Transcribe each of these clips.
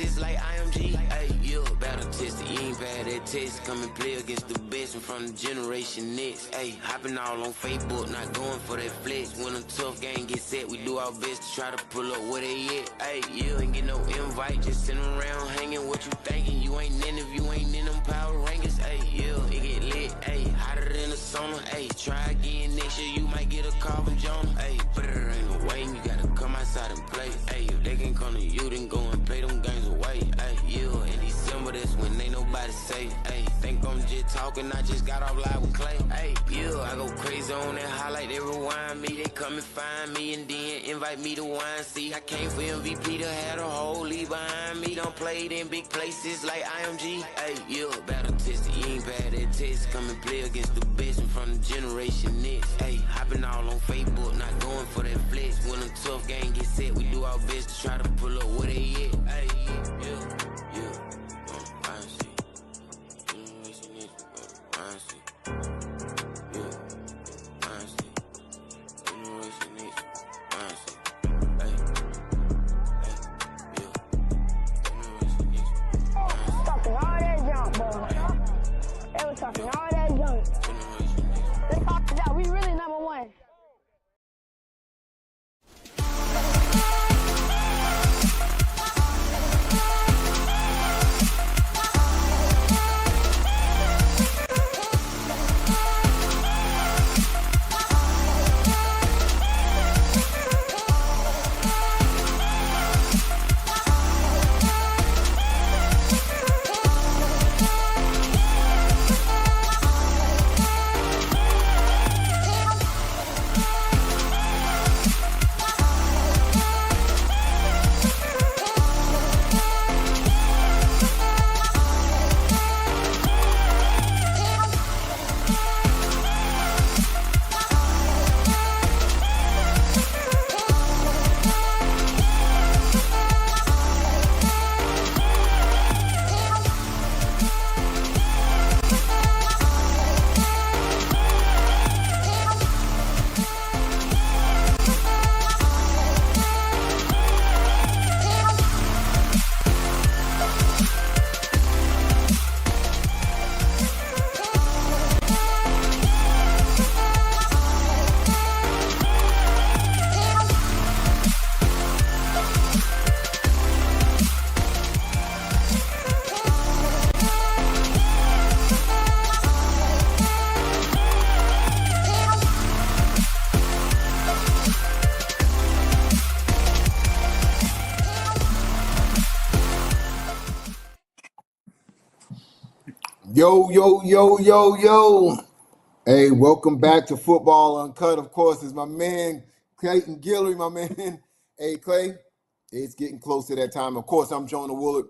places like IMG. Hey, you battle tested, you ain't bad at test. Come and play against the best and from the generation next. Hey, hopping all on Facebook, not going for that flex. When a tough game get set, we do our best to try to pull up where they at. Hey, you ain't get no invite, just sitting around hanging. What you thinking? You ain't in if you ain't in them power rankings. Hey, you it get lit. Hey, hotter than the sauna. Hey, try again next year, you might get a call from Jonah. Hey, but it ain't no way, you gotta come outside and play. Hey, if they can come to you, then go and play them games away. Hey, yeah, in December, that's when ain't nobody say. Hey, think I'm just talking, I just got off live with Clay. Hey, yeah, I go crazy on that highlight, they rewind me, they come and find me, and then invite me to wine. See, I came for MVP to have the whole league behind me. Done played in big places like IMG. Hey, yeah, battle tested, you ain't bad at test. Come and play against the best and from the generation next. Hey, hopping all on Facebook, not going for that flex. When a tough game get set, we do our best to try to pull up where they at. Hey, yeah, I see. Generation next, I see. Yeah, I see. Generation next, I see. Hey, yeah. Generation next, I see. Talking all that junk, boy. They were talking all that junk. They talked about we really number one. Yo. Hey, welcome back to Football Uncut. Of course, it's my man, Clayton Guillory, my man. Hey, Clay, it's getting close to that time. Of course, I'm Jonah Woolard.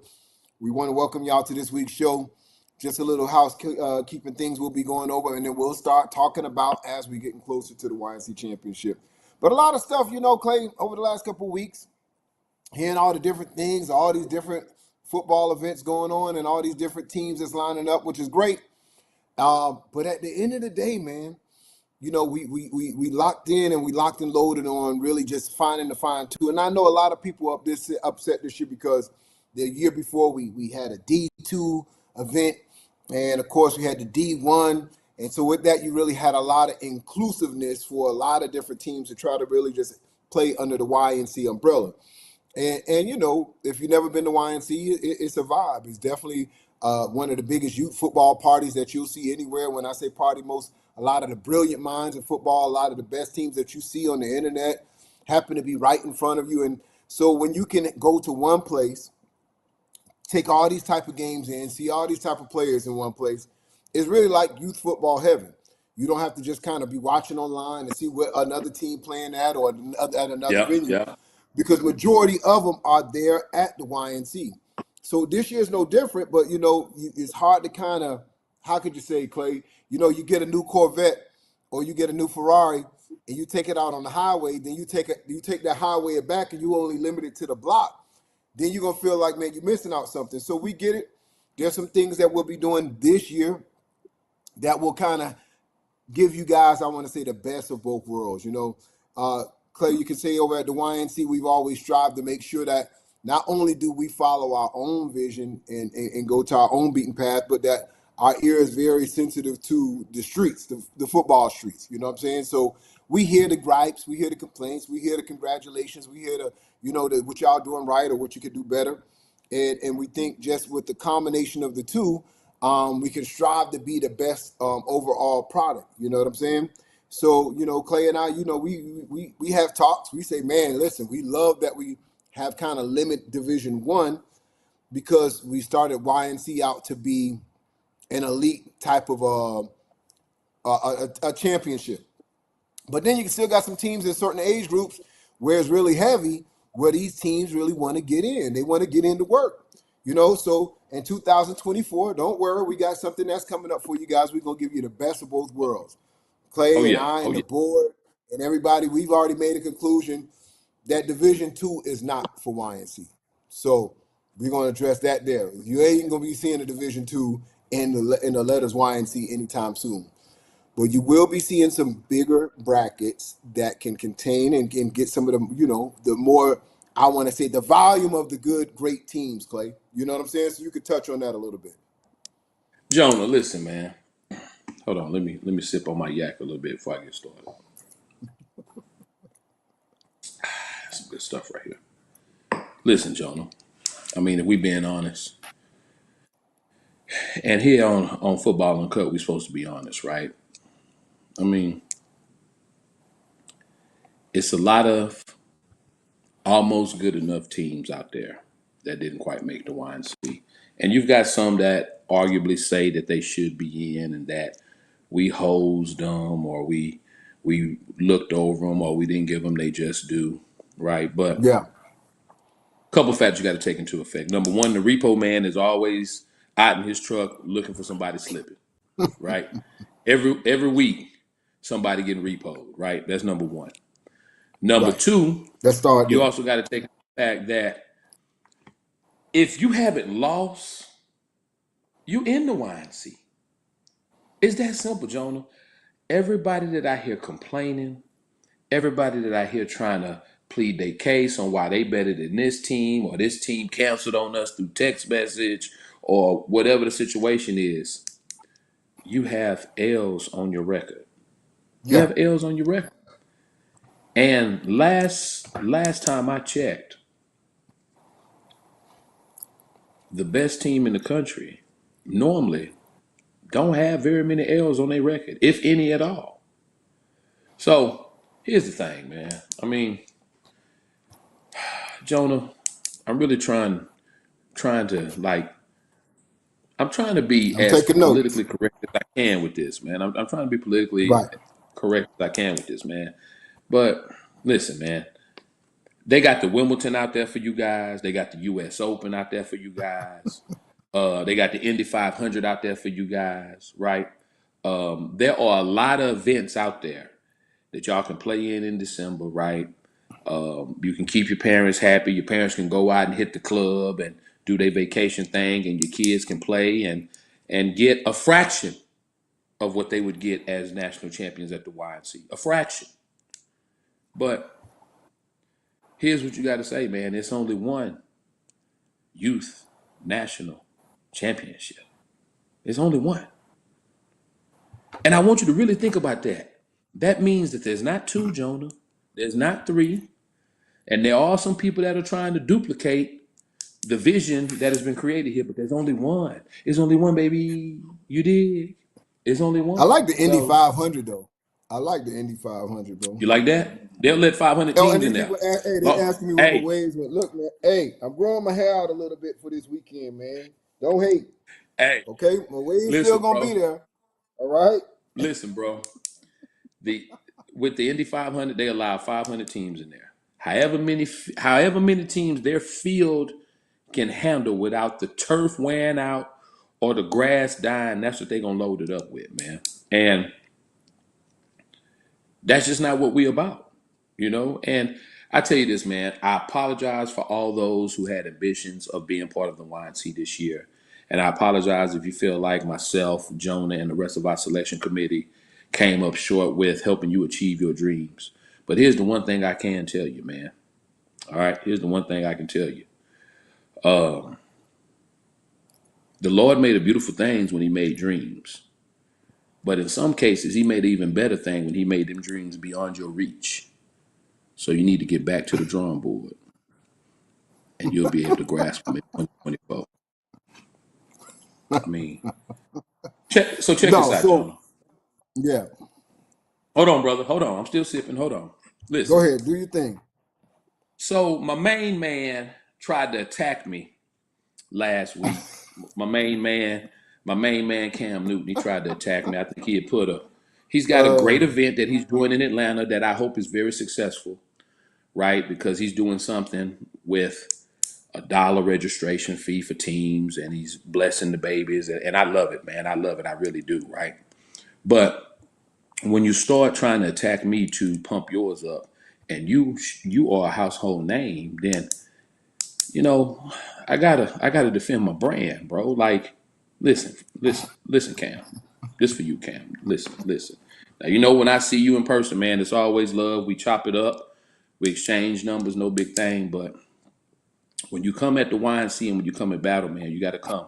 We want to welcome y'all to this week's show. Just a little housekeeping things we'll be going over, and then we'll start talking about as we're getting closer to the YNC Championship. But a lot of stuff, Clay, over the last couple of weeks, hearing all the different things, all these different football events going on, and all these different teams that's lining up, which is great. But at the end of the day, man, we locked in and we locked and loaded on really just finding the fine tune. And I know a lot of people upset this year because the year before we had a D2 event, and of course we had the D1. And so with that, you really had a lot of inclusiveness for a lot of different teams to try to really just play under the YNC umbrella. And if you've never been to YNC, it's a vibe. It's definitely one of the biggest youth football parties that you'll see anywhere. When I say party, a lot of the brilliant minds in football, a lot of the best teams that you see on the internet happen to be right in front of you. And so when you can go to one place, take all these type of games in, see all these type of players in one place, it's really like youth football heaven. You don't have to just kind of be watching online and see what another team playing at or at another venue. Yeah. Because majority of them are there at the YNC. So this year is no different, but, it's hard to kind of, how could you say, Clay, you get a new Corvette or you get a new Ferrari and you take it out on the highway, then you take that highway back and you only limit it to the block. Then you're going to feel like, man, you're missing out something. So we get it. There's some things that we'll be doing this year that will kind of give you guys, I want to say, the best of both worlds. Clay, you can say over at the YNC, we've always strived to make sure that not only do we follow our own vision and go to our own beaten path, but that our ear is very sensitive to the streets, the football streets. You know what I'm saying? So we hear the gripes, we hear the complaints, we hear the congratulations, we hear what y'all doing right or what you could do better. And we think just with the combination of the two, we can strive to be the best overall product. You know what I'm saying? So, Clay and I, we have talks. We say, man, listen, we love that we have kind of limit Division One because we started YNC out to be an elite type of a championship. But then you still got some teams in certain age groups where it's really heavy, where these teams really want to get in. They want to get into work. So in 2024, don't worry, we got something that's coming up for you guys. We're going to give you the best of both worlds. Oh Clay and yeah. I Oh and yeah. the board and everybody, we've already made a conclusion that Division Two is not for YNC. So we're going to address that there. You ain't going to be seeing a Division Two in the letters YNC anytime soon. But you will be seeing some bigger brackets that can contain and get some of the, the more, I want to say, the volume of the good, great teams, Clay. You know what I'm saying? So you could touch on that a little bit. Jonah, listen, man. Hold on. Let me sip on my yak a little bit before I get started. Some good stuff right here. Listen, Jonah. I mean, if we being honest, and here on Football Uncut, we supposed to be honest, right? I mean, it's a lot of almost good enough teams out there that didn't quite make the YNC. And you've got some that arguably say that they should be in and that we hosed them or we looked over them or we didn't give them they just do, right? But Yeah. a couple factors you got to take into effect. Number one, the repo man is always out in his truck looking for somebody slipping, right? Every week, somebody getting repoed, right? That's number one. Number Right. two, Let's start you there. also got to take the fact that if you haven't lost, you in the YNC. It's that simple, Jonah. Everybody that I hear complaining, everybody that I hear trying to plead their case on why they better than this team or this team canceled on us through text message or whatever the situation is, you have L's on your record. You Yeah. have L's on your record. And last time I checked, the best team in the country normally don't have very many L's on their record, if any at all. So here's the thing, man. I mean, Jonah, I'm really trying to like I'm trying to be I'm as taking notes. politically correct as I can with this, man. I'm trying to be politically Right. correct as I can with this, man. But listen, man, they got the Wimbledon out there for you guys. They got the U.S. Open out there for you guys. They got the Indy 500 out there for you guys, right? There are a lot of events out there that y'all can play in December, right? You can keep your parents happy. Your parents can go out and hit the club and do their vacation thing, and your kids can play and get a fraction of what they would get as national champions at the YNC. A fraction. But here's what you got to say, man. It's only one youth national championship. It's only one. And I want you to really think about that. That means that there's not two, Jonah. There's not three. And there are some people that are trying to duplicate the vision that has been created here, but there's only one. It's only one, baby. You dig? It's only I one. like the Indy So 500 though. I like the Indy 500, bro. you like that? They'll let 500 Oh, and teams these in there. people, hey, they Oh, asking me what my hey, ways went. Look, man, hey, I'm growing my hair out a little bit for this weekend, man. Don't hate. hey, Okay, my waves still listen, gonna be bro. there. All right. Listen, bro. The with the Indy 500, they allow 500 teams in there. However many teams their field can handle without the turf wearing out or the grass dying, that's what they're gonna load it up with, man. And that's just not what we about. And I tell you this, man, I apologize for all those who had ambitions of being part of the YNC this year. And I apologize if you feel like myself, Jonah, and the rest of our selection committee came up short with helping you achieve your dreams. But here's the one thing I can tell you, man. All right, here's the one thing I can tell you. The Lord made a beautiful things when He made dreams, but in some cases, He made an even better thing when He made them dreams beyond your reach. So you need to get back to the drawing board, and you'll be able to grasp them in 2024. I mean, check this No, out, so Jonah. yeah. Hold on, brother. Hold on. I'm still sipping. Hold on. Go Listen. ahead, do your thing. So my main man tried to attack me last week. My main man, my main man Cam Newton, he tried to attack me. I think he's got a Uh, great event that he's doing in Atlanta that I hope is very successful, right? Because he's doing something with $1 registration fee for teams and he's blessing the babies. And I love it, man. I love it. I really do, right? But when you start trying to attack me to pump yours up and you are a household name, then you know, I gotta defend my brand, bro. Like, listen, Cam. This for you, Cam. Listen. Now you know when I see you in person, man, it's always love. We chop it up, we exchange numbers, no big thing. But when you come at the YNC and when you come at battle, man, you gotta come.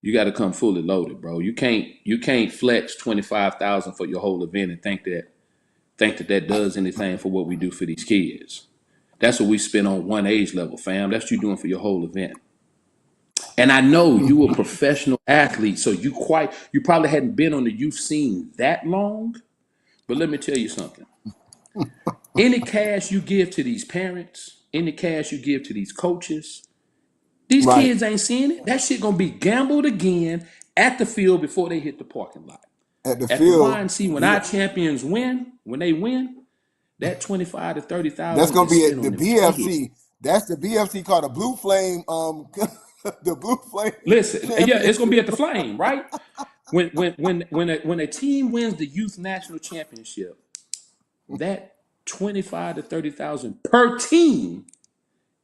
You gotta come fully loaded, bro. You can't flex 25,000 for your whole event and think that does anything for what we do for these kids. That's what we spend on one age level, fam. That's what you doing for your whole event. And I know you a professional athlete, so you probably hadn't been on the youth scene that long. But let me tell you something. Any cash you give to these parents, any cash you give to these coaches, these right. kids ain't seeing it. That shit gonna be gambled again at the field before they hit the parking lot. At the At the field, YNC, when you our champions win, when they win, that 25 to thirty that's thousand gonna is be spent at the on them kids. BFC. That's the BFC called the Blue Flame. The Blue Flame Listen, yeah, it's gonna be Championship. at the Flame, right? When a team wins the youth national championship, that 25 to 30,000 per team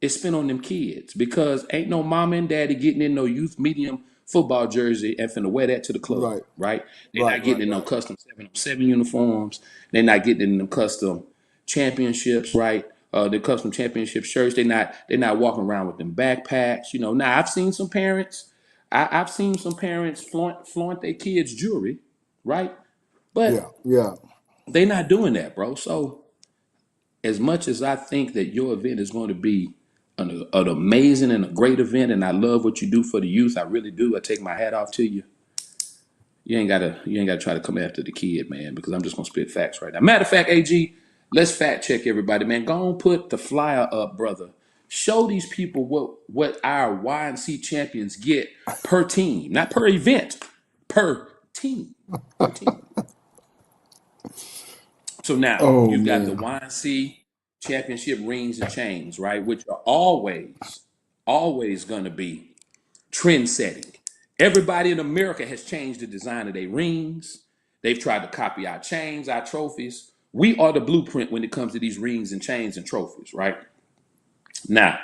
is spent on them kids because ain't no mama and daddy getting in no youth medium football jersey and finna wear that to the club, Right, right? They're right, not getting right, in no right. custom 707 uniforms. They're not getting in them custom championships, right? The custom championship shirts. They're not walking around with them backpacks. Now I've seen some parents. I've seen some parents flaunt their kids' jewelry, right? Yeah, But yeah. they're not doing that, bro. So as much as I think that your event is going to be an amazing and a great event, and I love what you do for the youth, I really do. I take my hat off to you. You ain't gotta try to come after the kid, man, because I'm just gonna spit facts right now. Matter of fact, AG, let's fact check everybody, man. Go on, put the flyer up, brother. Show these people what our YNC champions get per team, not per event, per team, per team. So now Oh you've got the man. YNC championship rings and chains, right? Which are always going to be trend setting. Everybody in America has changed the design of their rings. They've tried to copy our chains, our trophies. We are the blueprint when it comes to these rings and chains and trophies, right? Now,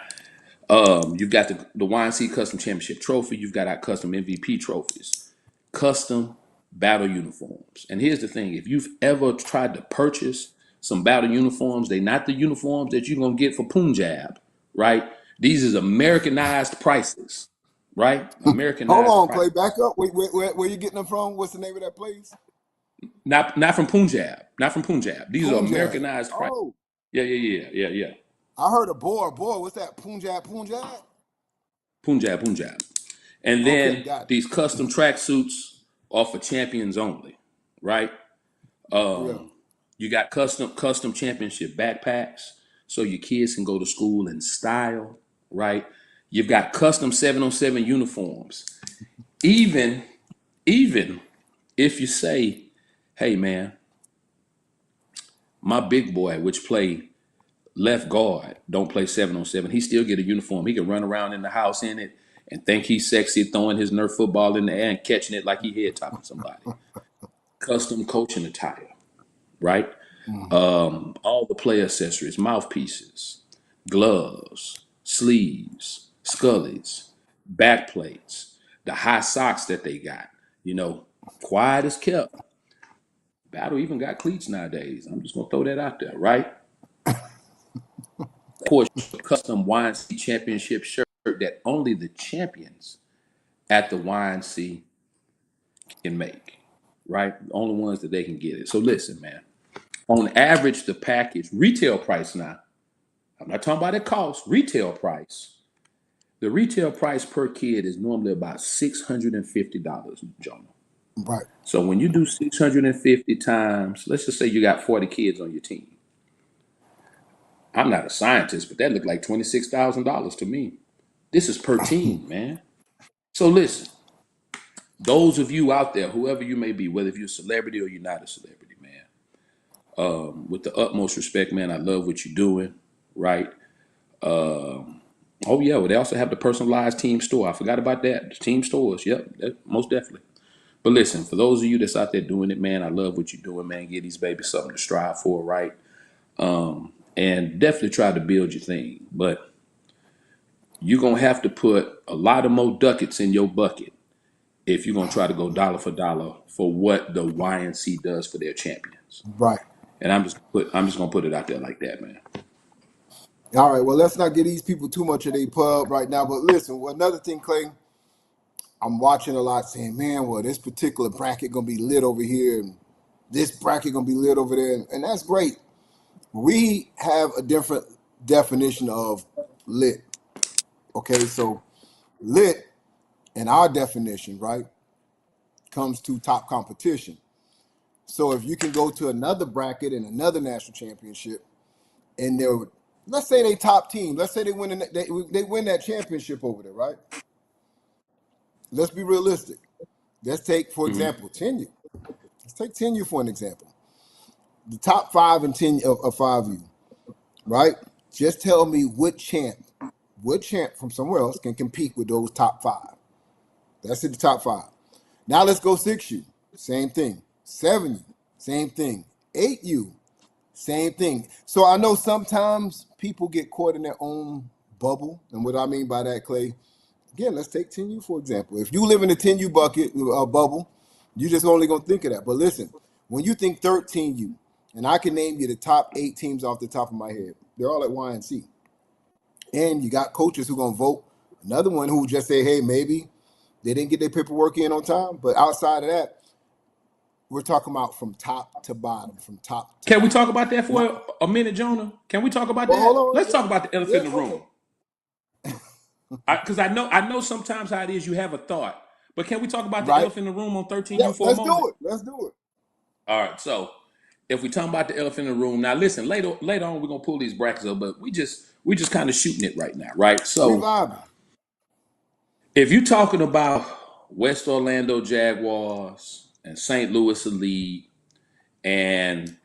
you've got the YNC Custom Championship Trophy. You've got our custom MVP trophies, custom battle uniforms. And here's the thing: if you've ever tried to purchase some battle uniforms, they're not the uniforms that you're gonna get for Punjab, right? These is Americanized prices, right? Hold Americanized on, price. Clay. Back up. Wait, where you getting them from? What's the name of that place? Not from Punjab. Not from Punjab. These are Punjab. Americanized prices. Oh, Yeah. I heard a boar. Boy, what's that? Punjab. Punjab. And Okay, then got it. these custom tracksuits are for champions only, right? Yeah. You got custom championship backpacks so your kids can go to school in style, right? You've got custom 707 uniforms. Even even if you say, "Hey man, my big boy which play left guard don't play 707, he still get a uniform. He can run around in the house in it and think he's sexy throwing his Nerf football in the air and catching it like he head topping somebody." Custom coaching attire, right? Mhm. All the play accessories, mouthpieces, gloves, sleeves, scullies, back plates, the high socks that they got. You know, quiet as kept. Battle even got cleats nowadays. I'm just gonna throw that out there, right? Of course, custom YNC championship shirts shirt that only the champions at the YNC can make, right? The only ones that they can get it. So listen, man. On average, the package retail price now. I'm not talking about the cost. Retail price. The retail price per kid is normally about $650, Jonah. Right. So when you do 650 times, let's just say you got 40 kids on your team. I'm not a scientist, but that looked like $26,000 to me. This is per team, man. So listen, those of you out there, whoever you may be, whether you're a celebrity or you're not a celebrity, man, with the utmost respect, man, I love what you're doing, right? Oh yeah, well they also have the personalized team store. I forgot about that. The team stores, yep, most definitely. But listen, for those of you that's out there doing it, man, I love what you're doing, man. Give these babies something to strive for, right? And definitely try to build your thing. But you're gonna have to put a lot of more ducats in your bucket if you're gonna try to go dollar for dollar for what the YNC does for their champions. Right. And I'm just gonna put it out there like that, man. All right. Well, let's not get these people too much of their pub right now. But listen, another thing, Clay, I'm watching a lot saying, man, well, this particular bracket gonna be lit over here, and this bracket gonna be lit over there, and that's great. We have a different definition of lit. Okay, so lit in our definition, right, comes to top competition. So if you can go to another bracket in another national championship, and they're, let's say they top team, let's say they win that championship over there, right? Let's be realistic. Let's take, for Mm-hmm. example, 10U. Let's take 10U for an example. The top 5 and 10 of 5U, right? Just tell me what champ from somewhere else can compete with those top 5. That's it, the top 5. Now let's go 6U, same thing. 7U, same thing. 8U, same thing. So I know sometimes people get caught in their own bubble. And what I mean by that, Clay, again, let's take 10U for example. If you live in a 10U bucket bubble, you just only gonna think of that. But listen, when you think 13U, and I can name you the top 8 teams off the top of my head, they're all at YNC. And you got coaches who gonna vote. Another one who just say, hey, maybe they didn't get their paperwork in on time. But outside of that, we're talking about from top to bottom, from top to Can we bottom. talk about that for a minute, Jonah? Can we talk about Well, hold that? on. Let's talk about the Yeah, elephant in the room. Because I know sometimes how it is. You have a thought, but can we talk about the right. elephant in the room on Yeah, 13U for a let's moment? do it. Let's do it. All right. So if we talk about the elephant in the room, now listen. Later on, we're gonna pull these brackets up, but we just kind of shooting it right now, right? We So vibing. if you're talking about West Orlando Jaguars and St. Louis Elite and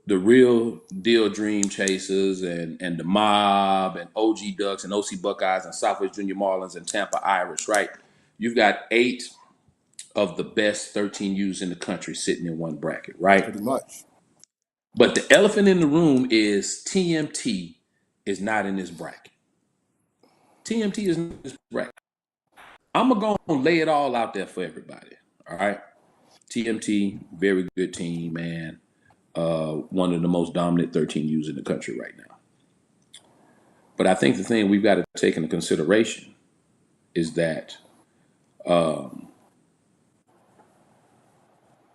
the real deal Dream Chasers and the Mob and OG Ducks and OC Buckeyes and Southwest Junior Marlins and Tampa Irish, right? You've got 8 of the best 13Us in the country sitting in one bracket, right? Pretty much. But the elephant in the room is TMT is not in this bracket. TMT is not in this bracket. I'm going to lay it all out there for everybody, all right? TMT, very good team, man. One of the most dominant 13Us in the country right now. But I think the thing we've got to take into consideration is that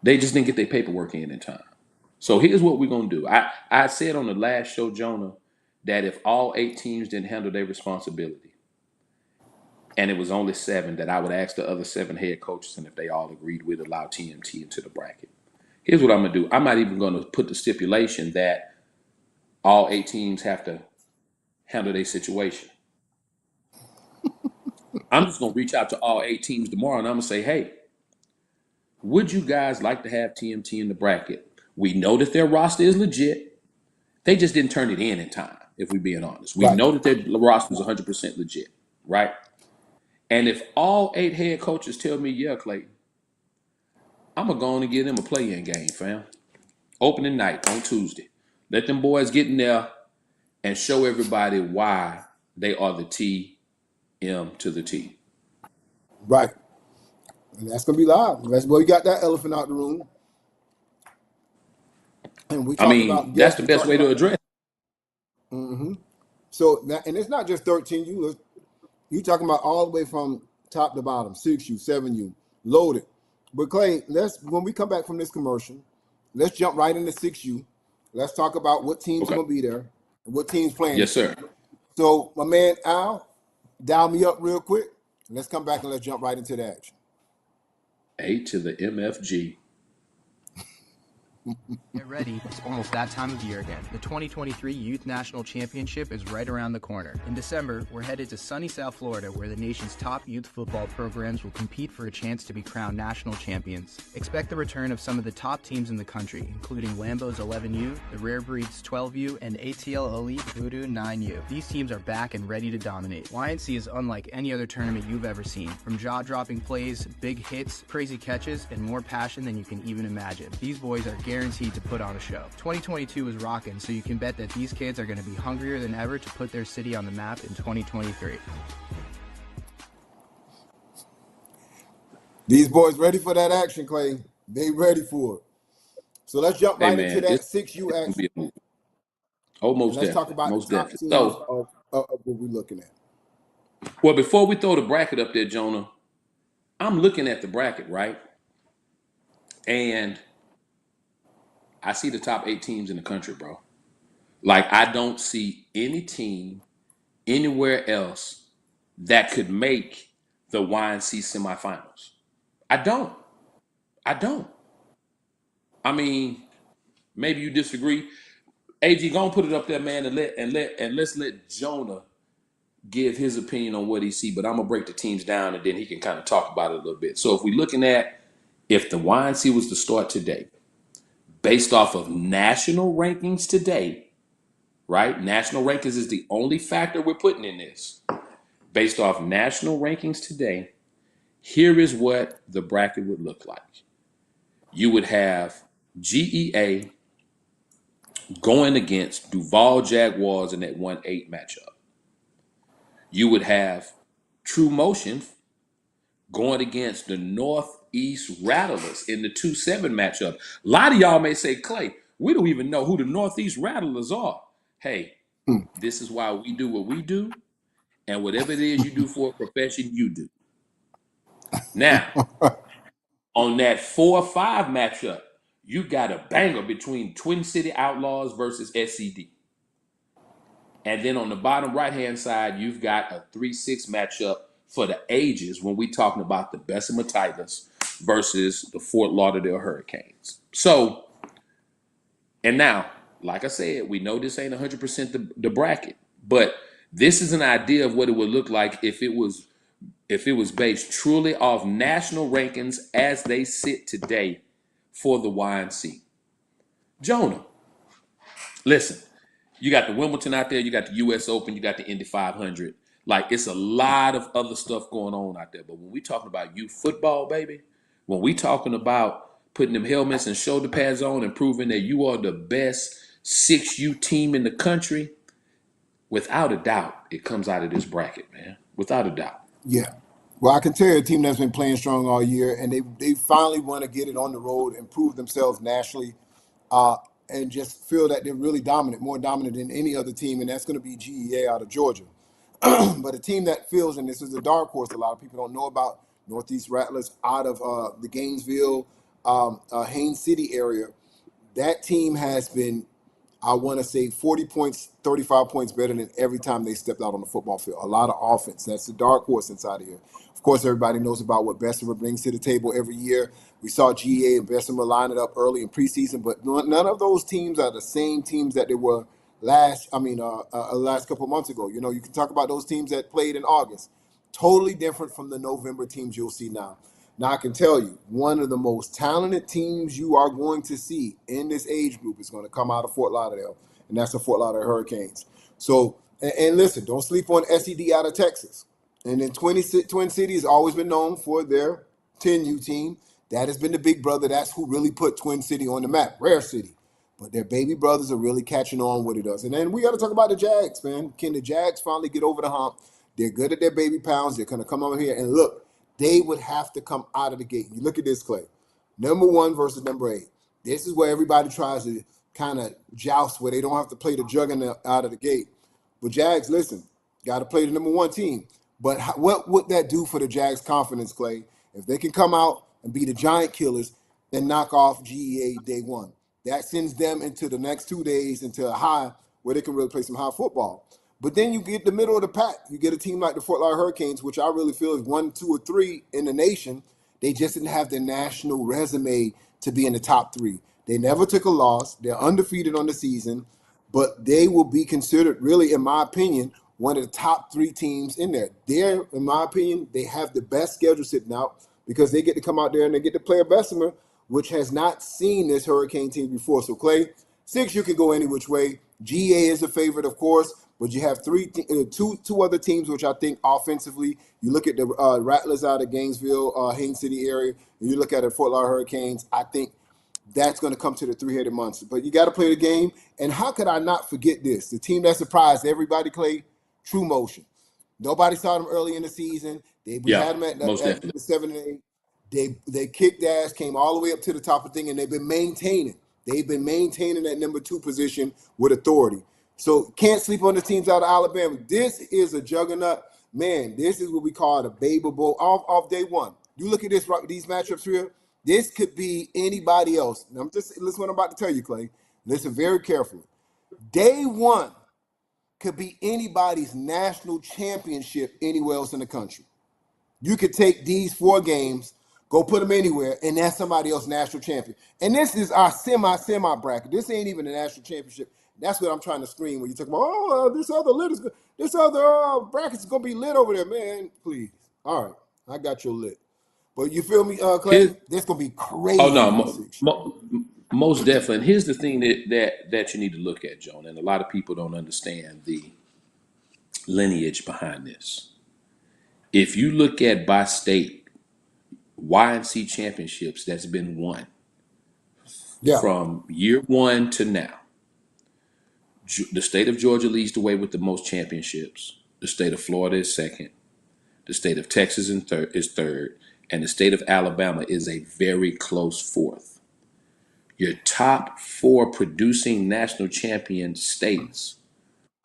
they just didn't get their paperwork in time. So here's what we're going to do. I said on the last show, Jonah, that if all 8 teams didn't handle their responsibility, and it was only 7, that I would ask the other 7 head coaches, and if they all agreed, we'd allow TMT into the bracket. Here's what I'm going to do. I'm not even going to put the stipulation that all 8 teams have to handle their situation. I'm just going to reach out to all 8 teams tomorrow, and I'm going to say, hey, would you guys like to have TMT in the bracket? We know that their roster is legit. They just didn't turn it in time, if we're being honest. We Right. know that their roster is 100% legit, right? And if all 8 head coaches tell me, yeah, Clayton, I'm going to go on and give them a play-in game, fam. Opening night on Tuesday. Let them boys get in there and show everybody why they are the TM to the T. Right. And that's gonna be live. That's why we got that elephant out the room. And we I talked mean, about that's guests. the We best talked way to about address it. so that, and it's not just 13U. You talking about all the way from top to bottom, 6U, 7U, loaded. But Clay, when we come back from this commercial, let's jump right into 6U. Let's talk about what teams are Okay. going to be there and what teams playing Yes, this year. sir. So, my man Al, dial me up real quick. And let's come back and let's jump right into the action. A to the MFG. Get ready, it's almost that time of year again. The 2023 Youth National Championship is right around the corner. In December, we're headed to sunny South Florida, where the nation's top youth football programs will compete for a chance to be crowned national champions. Expect the return of some of the top teams in the country, including Lambeau's 11U, the Rare Breeds 12U, and ATL Elite Voodoo 9U. These teams are back and ready to dominate. YNC is unlike any other tournament you've ever seen. From jaw-dropping plays, big hits, crazy catches, and more passion than you can even imagine. These boys are guaranteed to put on a show. 2022 is rocking, so you can bet that these kids are going to be hungrier than ever to put their city on the map in 2023. These boys ready for that action, Clay. They ready for it. So let's jump right into that 6U action. Oh, most Let's definitely. talk about Most the top definitely. teams So, of what we're looking at. well, before we throw the bracket up there, Jonah, I'm looking at the bracket, right? And I see the top 8 teams in the country, bro. Like, I don't see any team anywhere else that could make the YNC semifinals. I don't. I mean, maybe you disagree. AG, go and put it up there, man, and let's let Jonah give his opinion on what he see. But I'm gonna break the teams down, and then he can kind of talk about it a little bit. So if we're looking at if the YNC was to start today, based off of national rankings today, right? National rankings is the only factor we're putting in this. Based off national rankings today, here is what the bracket would look like. You would have GEA going against Duval Jaguars in that 1-8 matchup. You would have True Motion going against the Northeast Rattlers in the 2-7 matchup. A lot of y'all may say, Clay, we don't even know who the Northeast Rattlers are. Hey, this is why we do what we do, and whatever it is you do for a profession, you do. Now, on that 4-5 matchup, you got a banger between Twin City Outlaws versus SCD. And then on the bottom right-hand side, you've got a 3-6 matchup for the ages when we're talking about the Bessemer Tigers versus the Fort Lauderdale Hurricanes. So, and now, like I said, we know this ain't 100% the bracket, but this is an idea of what it would look like if it was based truly off national rankings as they sit today for the YNC. Jonah, listen, you got the Wimbledon out there, you got the US Open, you got the Indy 500. Like, it's a lot of other stuff going on out there. But when we talking about youth football, baby, when we talking about putting them helmets and shoulder pads on and proving that you are the best 6U team in the country, without a doubt, it comes out of this bracket, man. Without a doubt. Yeah. Well, I can tell you a team that's been playing strong all year, and they finally want to get it on the road and prove themselves nationally, and just feel that they're really dominant, more dominant than any other team, and that's going to be GEA out of Georgia. But a team that feels, and this is a dark horse, a lot of people don't know about, Northeast Rattlers out of the Gainesville, Haines City area. That team has been, I want to say, 40 points, 35 points better than every time they stepped out on the football field. A lot of offense. That's the dark horse inside of here. Of course, everybody knows about what Bessemer brings to the table every year. We saw GA and Bessemer line it up early in preseason, but none of those teams are the same teams that they were last couple months ago. You know, you can talk about those teams that played in August. Totally different from the November teams you'll see now. Now, I can tell you, one of the most talented teams you are going to see in this age group is going to come out of Fort Lauderdale, and that's the Fort Lauderdale Hurricanes. So, and listen, don't sleep on SED out of Texas. And then Twin City has always been known for their 10U team. That has been the big brother. That's who really put Twin City on the map, Rare City. But their baby brothers are really catching on what it does. And then we got to talk about the Jags, man. Can the Jags finally get over the hump? They're good at their baby pounds. They're going to come over here and look. They would have to come out of the gate. You look at this, Clay. Number 1 versus number 8. This is where everybody tries to kind of joust where they don't have to play the juggernaut out of the gate. But Jags, listen, got to play the number 1 team. But what would that do for the Jags' confidence, Clay, if they can come out and be the giant killers and knock off GEA day one? That sends them into the next 2 days into a high where they can really play some high football. But then you get the middle of the pack. You get a team like the Fort Lauderdale Hurricanes, which I really feel is 1, 2, or 3 in the nation. They just didn't have the national resume to be in the top 3. They never took a loss. They're undefeated on the season, but they will be considered, really, in my opinion, one of the top 3 teams in there. They're, in my opinion, they have the best schedule sitting out because they get to come out there and they get to play a Bessemer, which has not seen this Hurricane team before. So, Clay, 6, you can go any which way. GA is a favorite, of course, but you have two other teams, which I think offensively, you look at the Rattlers out of Gainesville, Haines City area, and you look at the Fort Lauderdale Hurricanes, I think that's going to come to the 3-headed monster. But you got to play the game. And how could I not forget this? The team that surprised everybody, Clay, True Motion. Nobody saw them early in the season. We had them at the 7 and 8. They kicked ass, came all the way up to the top of the thing, and they've been maintaining. They've been maintaining that number 2 position with authority. So can't sleep on the teams out of Alabama. This is a juggernaut. Man, this is what we call the Baby Bowl off day one. You look at these matchups here. This could be anybody else. And listen what I'm about to tell you, Clay. Listen very carefully. Day one could be anybody's national championship anywhere else in the country. You could take these 4 games, go put them anywhere, and that's somebody else's national champion. And this is our semi bracket. This ain't even a national championship. That's what I'm trying to scream when you talk about, this other bracket is going to be lit over there, man. Please. All right. I got your lit. But you feel me, Clay? That's going to be crazy. Oh, no. Most definitely. And here's the thing that you need to look at, Joan, and a lot of people don't understand the lineage behind this. If you look at by state, Y&C championships that's been won from year 1 to now, the state of Georgia leads the way with the most championships. The state of Florida is second. The state of Texas is third. And the state of Alabama is a very close 4th. Your top 4 producing national champion states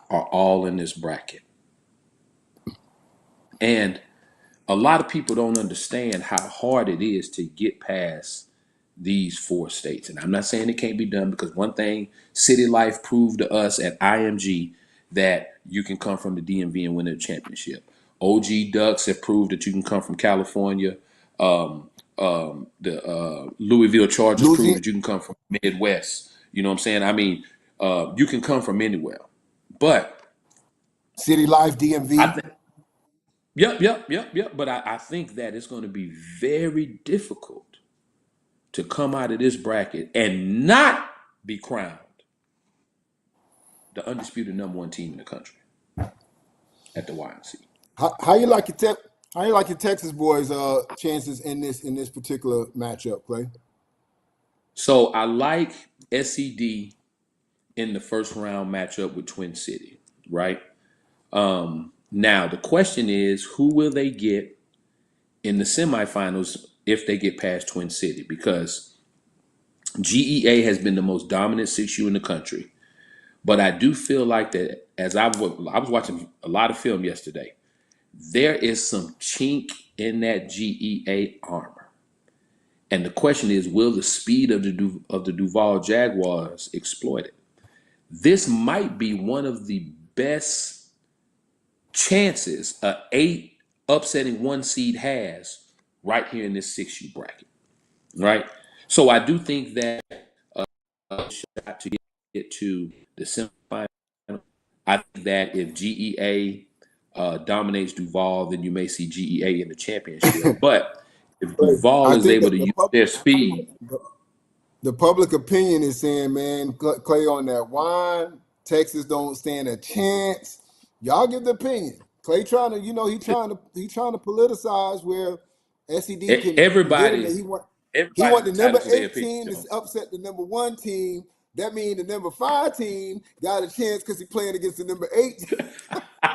are all in this bracket. And a lot of people don't understand how hard it is to get past these 4 states. And I'm not saying it can't be done, because one thing City Life proved to us at IMG, that you can come from the DMV and win a championship. OG Ducks have proved that you can come from California. The Louisville Chargers proved that you can come from Midwest. You know what I'm saying? I mean, you can come from anywhere. But City Life, DMV. Yep. But I think that it's going to be very difficult to come out of this bracket and not be crowned the undisputed number 1 team in the country at the Y&C. How you like your Texas boys' chances in this particular matchup, Clay? So I like SED in the first round matchup with Twin City, right? Now the question is, who will they get in the semifinals if they get past Twin City? Because GEA has been the most dominant 6U in the country. But I do feel like that, as I was watching a lot of film yesterday, there is some chink in that GEA armor. And the question is, will the speed of the Duval Jaguars exploit it? This might be one of the best chances a 8 upsetting 1 seed has right here in this 6U bracket, right? So I do think that shot to get to the semifinal. I think that if GEA dominates Duval, then you may see GEA in the championship. But if Duval is able to use their speed, the public opinion is saying, man, Clay on that wine, Texas don't stand a chance. Y'all give the opinion. Clay trying to, he trying to politicize where SED can everybody. He want the number 8 team to upset the number 1 team. That means the number 5 team got a chance because he's playing against the number 8.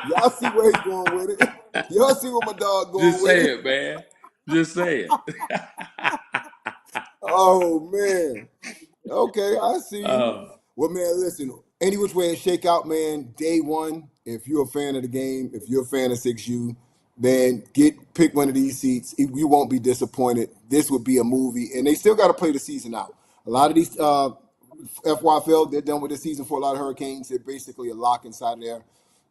Y'all see where he's going with it. Y'all see where my dog going with it. Just say it, man. Just say it. Oh, man. Okay, I see you. Well, man, listen, any which way it shake out, man, day one, if you're a fan of the game, if you're a fan of 6U, then pick one of these seats. You won't be disappointed. This would be a movie, and they still got to play the season out. A lot of these FYFL, they're done with the season for a lot of Hurricanes. They're basically a lock inside of there.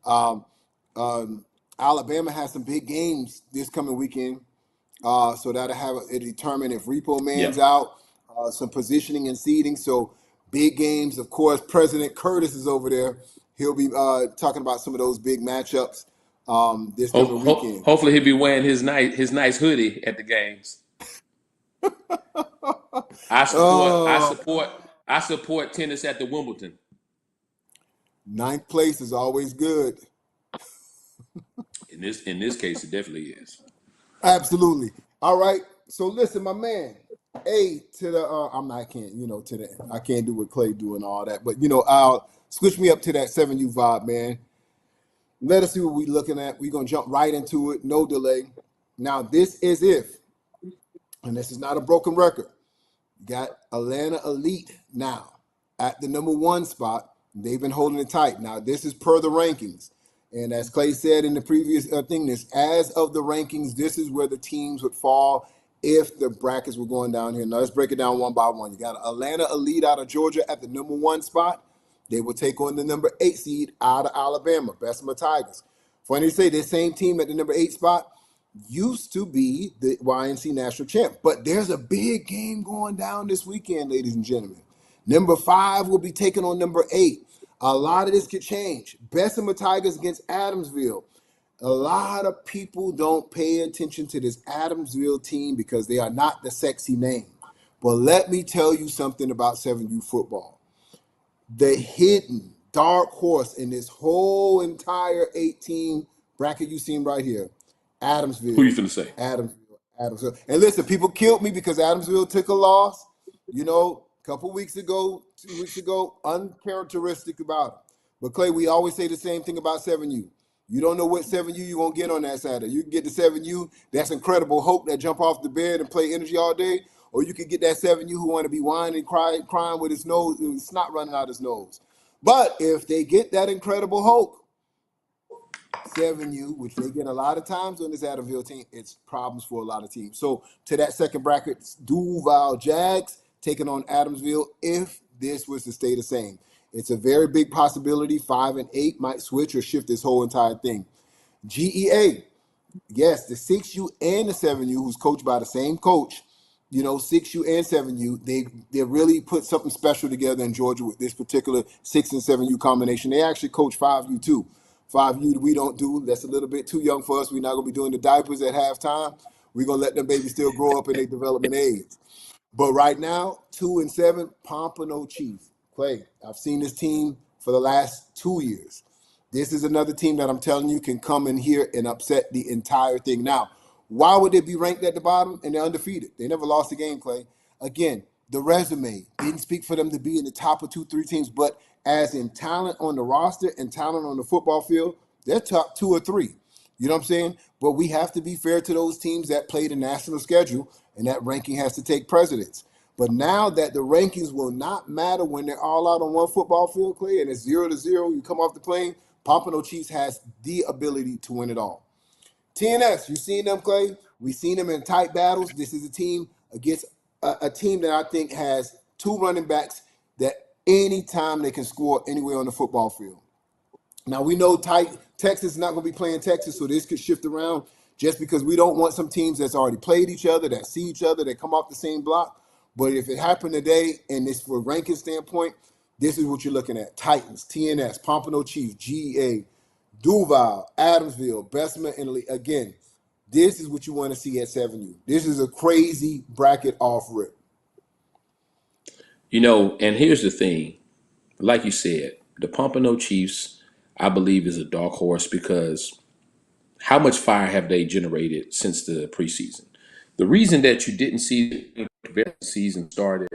Um, Alabama has some big games this coming weekend, so that'll have it determine if Repo Man's out, some positioning and seeding. So big games, of course. President Curtis is over there. He'll be talking about some of those big matchups this coming weekend. Hopefully he'll be wearing his nice hoodie at the games. I support tennis at the Wimbledon. Ninth place is always good. In this case, it definitely is. Absolutely. All right. So listen, my man. I can't do what Clay do and all that, but I'll switch me up to that 7U vibe, man. Let us see what we're looking at. We're gonna jump right into it, no delay. Now, this is if, and this is not a broken record. You got Atlanta Elite now at the number 1 spot. They've been holding it tight. Now, this is per the rankings. And as Clay said in the previous thing, as of the rankings, this is where the teams would fall if the brackets were going down here. Now, let's break it down one by one. You got Atlanta Elite out of Georgia at the number 1 spot. They will take on the number 8 seed out of Alabama, Bessemer Tigers. Funny to say, this same team at the number 8 spot used to be the YNC national champ. But there's a big game going down this weekend, ladies and gentlemen. Number 5 will be taking on number 8. A lot of this could change. Bessemer Tigers against Adamsville. A lot of people don't pay attention to this Adamsville team because they are not the sexy name. But let me tell you something about 7U football. The hidden dark horse in this whole entire 18 bracket you seen right here, Adamsville. Who you finna say? Adamsville. And listen, people killed me because Adamsville took a loss, a couple weeks ago, 2 weeks ago, uncharacteristic about them. But Clay, we always say the same thing about 7U. You don't know what 7U you're going to get on that Saturday. You can get the 7U, that's Incredible Hope that jump off the bed and play energy all day, or you can get that 7U who want to be whining, crying with his nose, snot running out his nose. But if they get that Incredible Hope, 7U, which they get a lot of times on this Adamsville team, it's problems for a lot of teams. So to that second bracket, Duval Jags taking on Adamsville if this was to stay the same. It's a very big possibility. 5 and 8 might switch or shift this whole entire thing. GEA, yes, the 6U and the 7U, who's coached by the same coach, 6U and 7U, they really put something special together in Georgia with this particular 6 and 7U combination. They actually coach 5U too. 5U we don't do. That's a little bit too young for us. We're not going to be doing the diapers at halftime. We're going to let them babies still grow up in their development age. But right now, 2 and 7, Pompano Chiefs. Clay, I've seen this team for the last 2 years. This is another team that I'm telling you can come in here and upset the entire thing. Now, why would they be ranked at the bottom and they're undefeated? They never lost a game, Clay. Again, the resume didn't speak for them to be in the top of 2-3 teams, but as in talent on the roster and talent on the football field, they're top 2 or 3. You know what I'm saying? But we have to be fair to those teams that play the national schedule, and that ranking has to take precedence. But now that the rankings will not matter when they're all out on one football field, Clay, and it's 0-0, you come off the plane, Pompano Chiefs has the ability to win it all. TNS, you've seen them, Clay. We've seen them in tight battles. This is a team against a team that I think has 2 running backs that anytime they can score anywhere on the football field. Now, we know Texas is not going to be playing Texas, so this could shift around just because we don't want some teams that's already played each other, that see each other, that come off the same block. But if it happened today, and it's for a ranking standpoint, this is what you're looking at. Titans, TNS, Pompano Chiefs, GA, Duval, Adamsville, Bessemer, and Elite. Again, this is what you want to see at 7U. This is a crazy bracket off rip. And here's the thing. Like you said, the Pompano Chiefs, I believe, is a dark horse because how much fire have they generated since the preseason? The reason that you didn't see the season started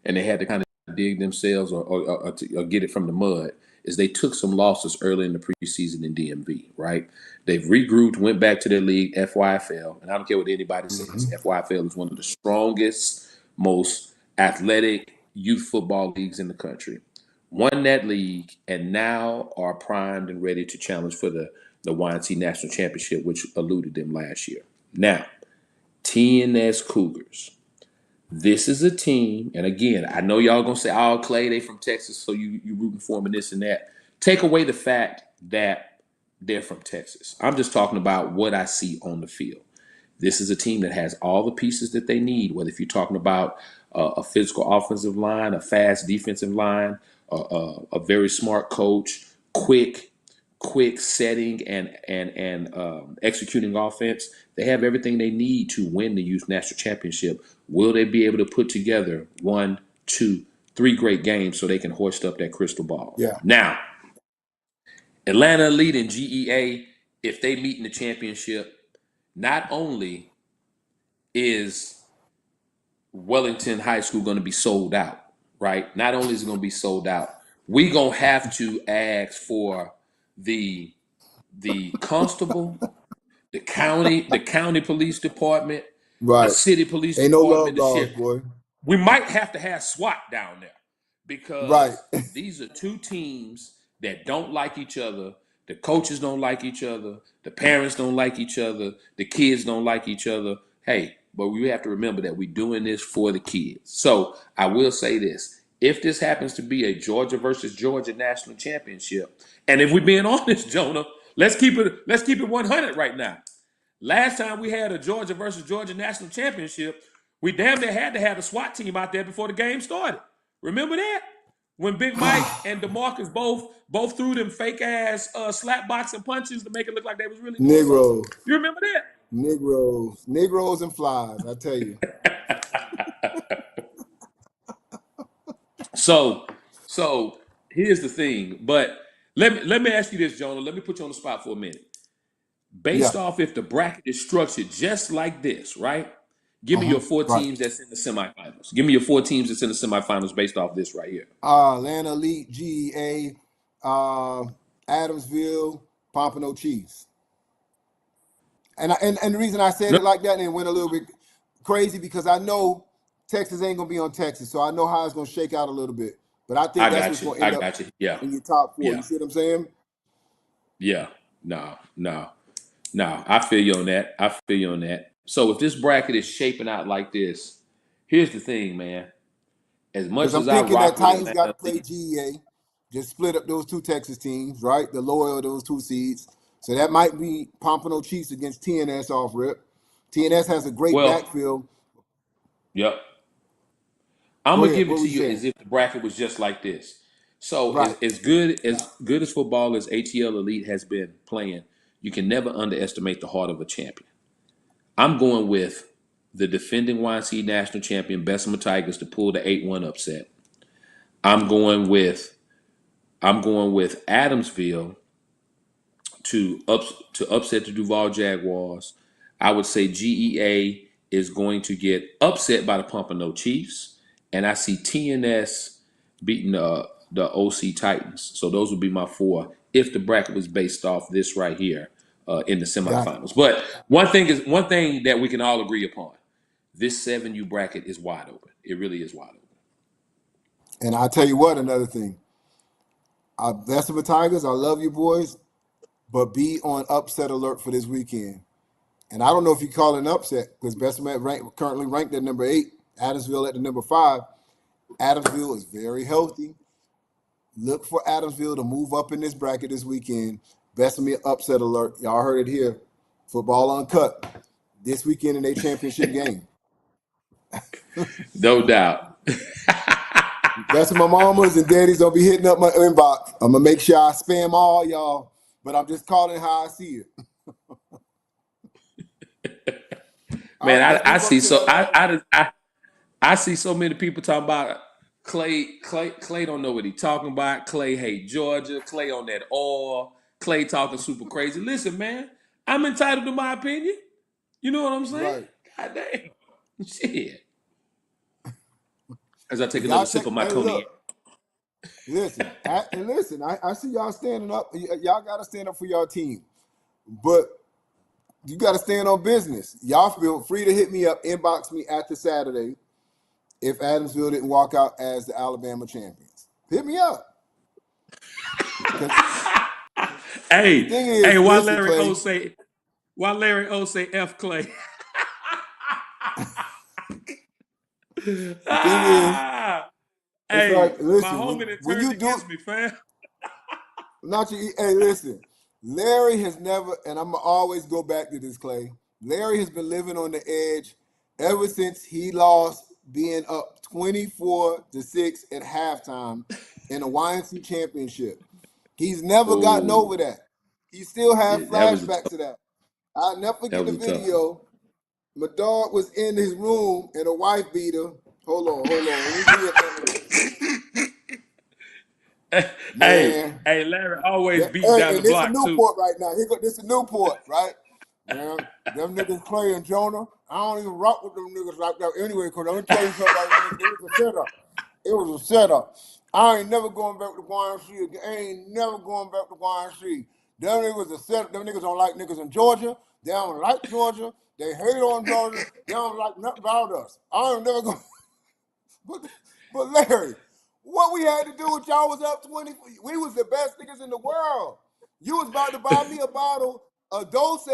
and they had to kind of dig themselves or get it from the mud is they took some losses early in the preseason in DMV, right? They've regrouped, went back to their league, FYFL, and I don't care what anybody says. FYFL is one of the strongest, most athletic youth football leagues in the country. won that league, and now are primed and ready to challenge for the YNC National Championship, which eluded them last year. Now, TNS Cougars. This is a team, and again, I know y'all gonna say, "Oh, Clay, they from Texas, so you rooting for them and this and that." Take away the fact that they're from Texas. I'm just talking about what I see on the field. This is a team that has all the pieces that they need, whether if you're talking about a physical offensive line, a fast defensive line, a very smart coach, quick setting and executing offense. They have everything they need to win the youth national championship. Will they be able to put together 1, 2, 3 great games so they can hoist up that crystal ball? Yeah. Now, Atlanta Elite and GEA, if they meet in the championship, not only is Wellington High School going to be sold out, right? Not only is it going to be sold out, we going to have to ask for the constable, the county police department, the Right. city police Ain't no love department, the lost, sheriff. boy. We might have to have SWAT down there Right. because these are two teams that don't like each other. The coaches don't like each other. The parents don't like each other. The kids don't like each other. Hey, but we have to remember that we're doing this for the kids. So I will say this. If this happens to be a Georgia versus Georgia national championship, and if we're being honest, Jonah, let's keep it 100 right now. Last time we had a Georgia versus Georgia national championship, we damn near had to have a SWAT team out there before the game started. Remember that? When Big Mike and DeMarcus both threw them fake ass slap boxing punches to make it look like they was really doing something. Negroes. You remember that? Negroes and flies, I tell you. So here's the thing. But let me ask you this, Jonah. Let me put you on the spot for a minute. Based Yeah. off if the bracket is structured just like this, right? Give me your 4 Right. teams that's in the semifinals. Give me your 4 teams that's in the semifinals based off this right here. Atlanta Elite, GEA, Adamsville, Pompano Chiefs. And the reason I said it like that and it went a little bit crazy because I know Texas ain't gonna be on Texas, so I know how it's gonna shake out a little bit. But I think I that's got what's you. gonna I end up got you. Yeah. in your top 4. Yeah. You see what I'm saying? Yeah. No. I feel you on that. So if this bracket is shaping out like this, here's the thing, man. As much Because I'm as I thinking that rock with Titans got to Atlanta play Elite, GEA, just split up those 2 Texas teams, right? The lower of those 2 seeds. So that might be Pompano Chiefs against TNS off rip. TNS has a great well, backfield. yep. I'm Go gonna ahead. give What it were to you you saying? as if the bracket was just like this. So Right. as good as football as ATL Elite has been playing, you can never underestimate the heart of a champion. I'm going with the defending YNC national champion Bessemer Tigers to pull the 8-1 upset. I'm going with Adamsville to upset the Duval Jaguars. I would say GEA is going to get upset by the Pompano Chiefs, and I see TNS beating the OC Titans. So those would be my 4 if the bracket was based off this right here in the Gotcha. semifinals. But one thing that we can all agree upon: this 7U bracket is wide open. It really is wide open. And I'll tell you what, another thing. Bessemer Tigers, I love you boys, but be on upset alert for this weekend. And I don't know if you call it an upset because Bessemer currently ranked at number 8, Adamsville at the number 5. Adamsville is very healthy. Look for Adamsville to move up in this bracket this weekend. Bessemer upset alert. Y'all heard it here. Football Uncut this weekend in their championship game. No doubt. That's my mamas and daddies don't be hitting up my inbox. I'm gonna make sure I spam all y'all, but I'm just calling how I see it. Man, All right, let's I move up see to so the I see so many people talking about Clay don't know what he talking about. Clay hate Georgia. Clay on that oil. Clay talking super crazy. Listen, man, I'm entitled to my opinion. You know what I'm saying? right. God damn. Shit. As I take Y'all another check. sip of my Hey, cognac. look, listen. I see y'all standing up. Y'all got to stand up for y'all team, but you got to stand on business. Y'all feel free to hit me up, inbox me after Saturday if Adamsville didn't walk out as the Alabama champions. Hit me up. Hey, The thing is, hey, listen, Clay. why Larry O say F Clay? The thing is, it's Hey, like, my listen, homie that when turned you do against me, fam. not you. Hey, listen, Larry has never, and I'm gonna always go back to this, Clay. Larry has been living on the edge ever since he lost, being up 24-6 at halftime in a YNC championship. He's never gotten Oh, over that. He still has yeah, flashbacks to that. I'll never that forget the was a tough one. video. My dog was in his room and a wife beater. Hold on. Let me see what that is. Hey, Man. hey, Larry always beating Hey, down the and this is block too. Newport right now. This is Newport, right? Man, them niggas Clay and Jonah. I don't even rock with them niggas like that anyway, because I'm gonna tell you something about them niggas. It was a setup. It was a setup. I ain't never going back to YNC again. I ain't never going back to YNC. Them niggas a setup. Them niggas don't like niggas in Georgia. They don't like Georgia. They hate on Georgia. They don't like nothing about us. I ain't never going. But, but Larry, what we had to do with y'all was up 20. We was the best niggas in the world. You was about to buy me a bottle of Dose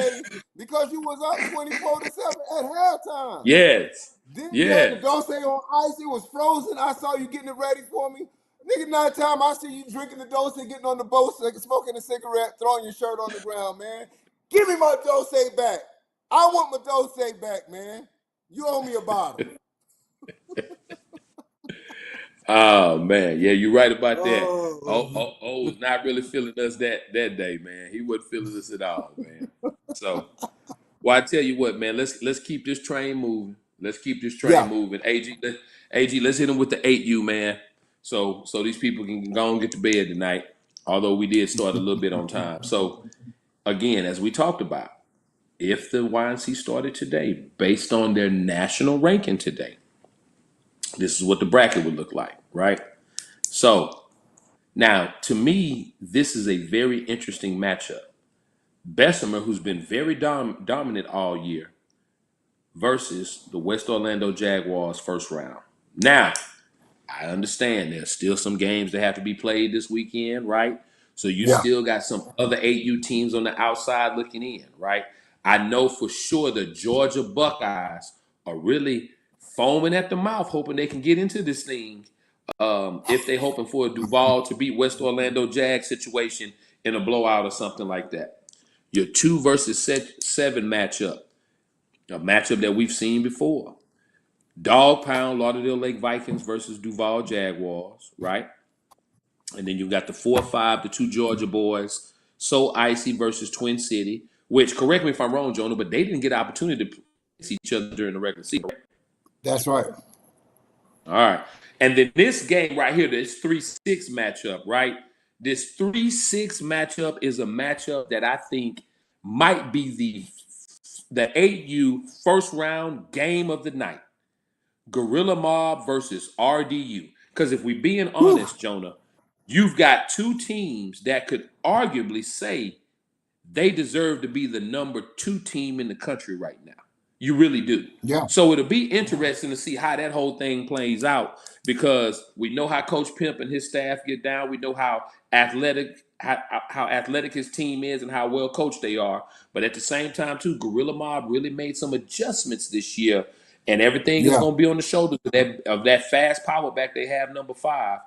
because you was up 24-7 at halftime. Yes, Then you had the yes. Dose on ice. It was frozen. I saw you getting it ready for me. Nigga, night time I see you drinking the Dose, getting on the boat, smoking a cigarette, throwing your shirt on the ground, man. Give me my Dose back. I want my Dose back, man. You owe me a bottle. Oh man, yeah, you're right about that. Oh. Was not really feeling us that day, man. He wasn't feeling us at all, man. So, well, I tell you what, man. Let's keep this train moving. Let's keep this train Yeah. moving. AG, let's hit him with the 8U, man. So these people can go and get to bed tonight. Although we did start a little bit on time. So again, as we talked about, if the YNC started today, based on their national ranking today, this is what the bracket would look like, right? So now, to me, this is a very interesting matchup. Bessemer, who's been very dominant all year, versus the West Orlando Jaguars first round. Now, I understand there's still some games that have to be played this weekend, right? So you Yeah. still got some other 8U teams on the outside looking in, right? I know for sure the Georgia Buckeyes are really foaming at the mouth, hoping they can get into this thing. If they hoping for a Duval to beat West Orlando Jag situation in a blowout or something like that. Your 2 versus 7 matchup, a matchup that we've seen before. Dog Pound, Lauderdale Lake Vikings versus Duval Jaguars, right? And then you've got the 4-5, the two Georgia boys, So Icy versus Twin City, which, correct me if I'm wrong, Jonah, but they didn't get an opportunity to play each other during the regular season. That's right. All right. And then this game right here, this 3-6 matchup, right? This 3-6 matchup is a matchup that I think might be the 8U first round game of the night. Gorilla Mob versus RDU. Because if we're being Whew. honest, Jonah, you've got two teams that could arguably say they deserve to be the number 2 team in the country right now. You really do. Yeah. So it'll be interesting to see how that whole thing plays out because we know how Coach Pimp and his staff get down. We know how athletic his team is and how well coached they are. But at the same time, too, Gorilla Mob really made some adjustments this year, and everything is Yeah. going to be on the shoulders of that fast power back they have, number 5.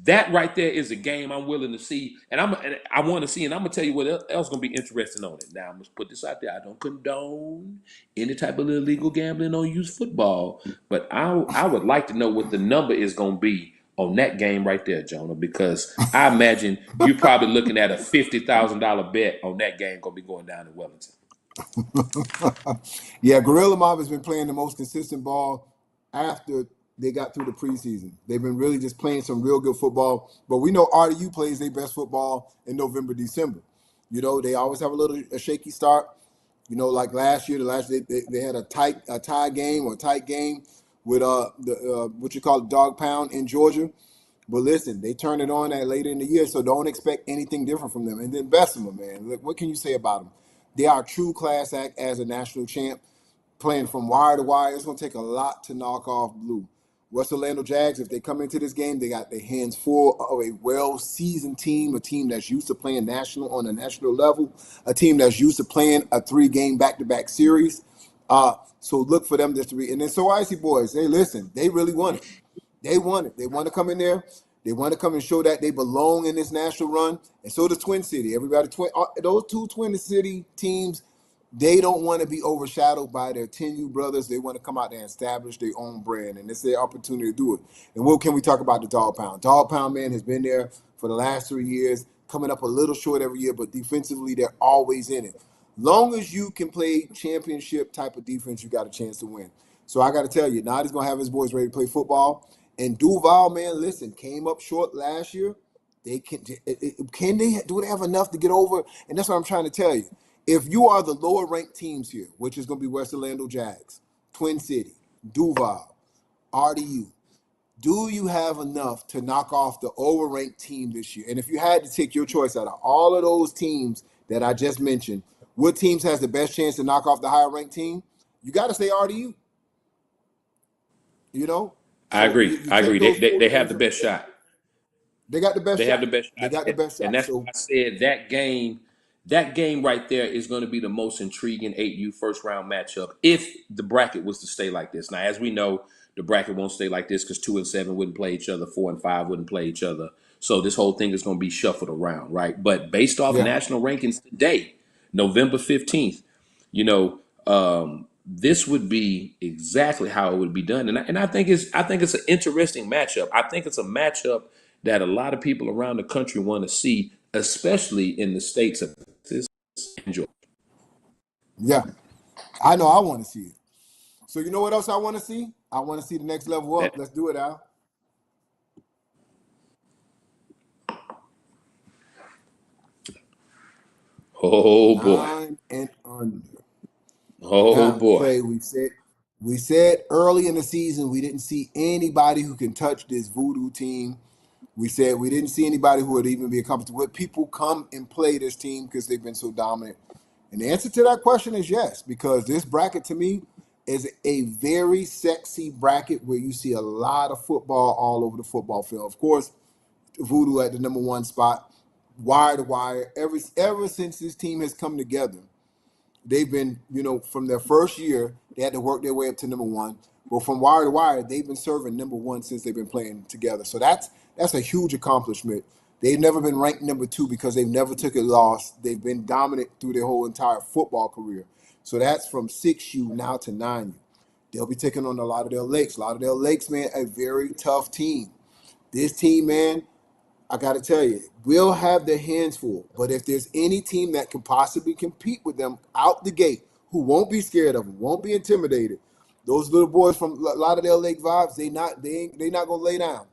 That right there is a game I'm willing to see, and I want to see, and I'm gonna tell you what else gonna be interesting on it. Now I'm gonna put this out there: I don't condone any type of illegal gambling on youth football, but I would like to know what the number is gonna be on that game right there, Jonah, because I imagine you're probably looking at a $50,000 bet on that game gonna be going down in Wellington. Yeah, Gorilla Mob has been playing the most consistent ball after they got through the preseason. They've been really just playing some real good football. But we know RDU plays their best football in November, December. You know, they always have a shaky start. You know, like last year, they had a tie game or tight game with what you call dog pound in Georgia. But listen, they turn it on that later in the year, so don't expect anything different from them. And then Bessemer, man, look, what can you say about them? They are a true class act as a national champ, playing from wire to wire. It's going to take a lot to knock off Blue. West Orlando Jags, if they come into this game, they got their hands full of a well-seasoned team, a team that's used to playing on a national level, a team that's used to playing a 3-game back-to-back series. So look for them just to be. And then so Icy boys, hey, listen, they really want it. They want it. They want to come in there. They want to come and show that they belong in this national run. And so does Twin City. Everybody, those two Twin City teams, they don't want to be overshadowed by their 10U brothers. They want to come out there and establish their own brand, and it's their opportunity to do it. And what can we talk about the Dog Pound? Dog Pound, man, has been there for the last 3 years, coming up a little short every year, but defensively, they're always in it. Long as you can play championship type of defense, you got a chance to win. So I got to tell you, Nadi's going to have his boys ready to play football. And Duval, man, listen, came up short last year. They do they have enough to get over? And that's what I'm trying to tell you. If you are the lower ranked teams here, which is going to be West Orlando Jags, Twin City, Duval, RDU, do you have enough to knock off the overranked team this year? And if you had to take your choice out of all of those teams that I just mentioned, what teams has the best chance to knock off the higher ranked team? You got to say RDU. You know? I So agree. you I take agree. those They 4 have games. the best shot. They got the best They have shot. the best They shot, got the best and shot. that's why So I said that game right there is going to be the most intriguing 8U first round matchup if the bracket was to stay like this. Now, as we know, the bracket won't stay like this because 2 and 7 wouldn't play each other, 4 and 5 wouldn't play each other. So this whole thing is going to be shuffled around, right? But based off yeah. national rankings today, November 15th, you know, this would be exactly how it would be done, and I think it's an interesting matchup. I think it's a matchup that a lot of people around the country want to see, especially in the states of Texas and Georgia. Yeah. I know I want to see it. So you know what else I want to see? I want to see the next level up. That, Let's do it, Al. oh boy, 9 and under. oh Now, boy. Clay, we said early in the season we didn't see anybody who can touch this voodoo team. We said we didn't see anybody who would even be a competition. Would people come and play this team because they've been so dominant? And the answer to that question is yes, because this bracket to me is a very sexy bracket where you see a lot of football all over the football field. Of course, Voodoo at the number 1 spot, wire to wire. Ever since this team has come together, they've been, from their first year, they had to work their way up to number 1. But from wire to wire, they've been serving number 1 since they've been playing together. So that's a huge accomplishment. They've never been ranked number 2 because they've never took a loss. They've been dominant through their whole entire football career. So that's from 6U now to 9U. They'll be taking on a lot of their Lakes. A lot of their Lakes, man, a very tough team. This team, man, I got to tell you, we'll have their hands full. But if there's any team that can possibly compete with them out the gate, who won't be scared of them, won't be intimidated, those little boys from Lauderdale Lake Vibes, they not gonna lay down.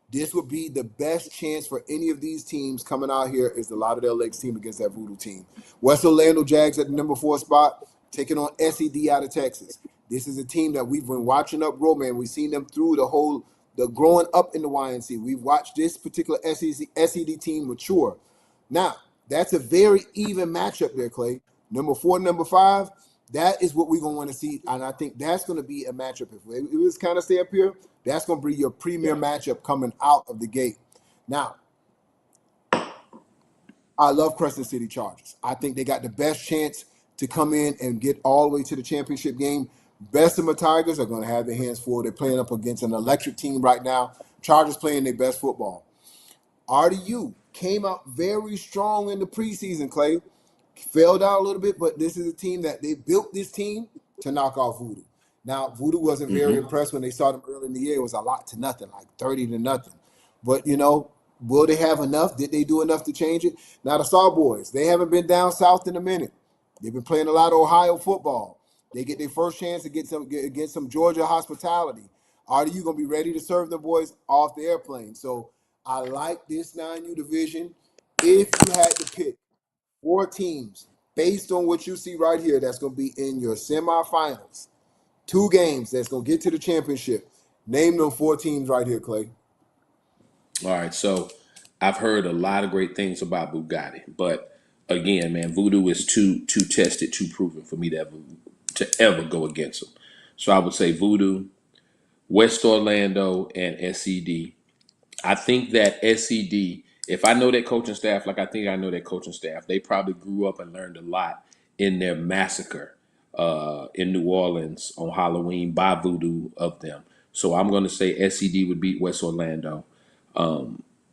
This would be the best chance for any of these teams coming out here is the Lauderdale Lakes team against that Voodoo team. West Orlando Jags at the number 4 spot, taking on SED out of Texas. This is a team that we've been watching up grow, man. We've seen them through the growing up in the YNC. We've watched this particular SED team mature. Now, that's a very even matchup there, Clay. Number 4, number 5, that is what we're going to want to see. And I think that's going to be a matchup. If it was kind of stay up here, that's going to be your premier matchup coming out of the gate. Now, I love Crescent City Chargers. I think they got the best chance to come in and get all the way to the championship game. Bessemer Tigers are going to have their hands full. They're playing up against an electric team right now. Chargers playing their best football. RDU came out very strong in the preseason, Clay. Fell down a little bit, but this is a team that they built this team to knock off Voodoo. Now, Voodoo wasn't very impressed when they saw them early in the year. It was a lot to nothing, like 30 to nothing. But, will they have enough? Did they do enough to change it? Now, the Star Boys, they haven't been down south in a minute. They've been playing a lot of Ohio football. They get their first chance to get some Georgia hospitality. Are you going to be ready to serve the boys off the airplane? So I like this 9U division. If you had to pick 4 teams based on what you see right here that's going to be in your semifinals, 2 games that's going to get to the championship, name them 4 teams right here, Clay. All right, so I've heard a lot of great things about Bugatti, but again, man, Voodoo is too tested, too proven for me to ever go against them. So I would say Voodoo, West Orlando, and SED. I think that SED, if I know that coaching staff, like I think I know that coaching staff, they probably grew up and learned a lot in their massacre in New Orleans on Halloween by voodoo of them. So I'm going to say SED would beat West Orlando.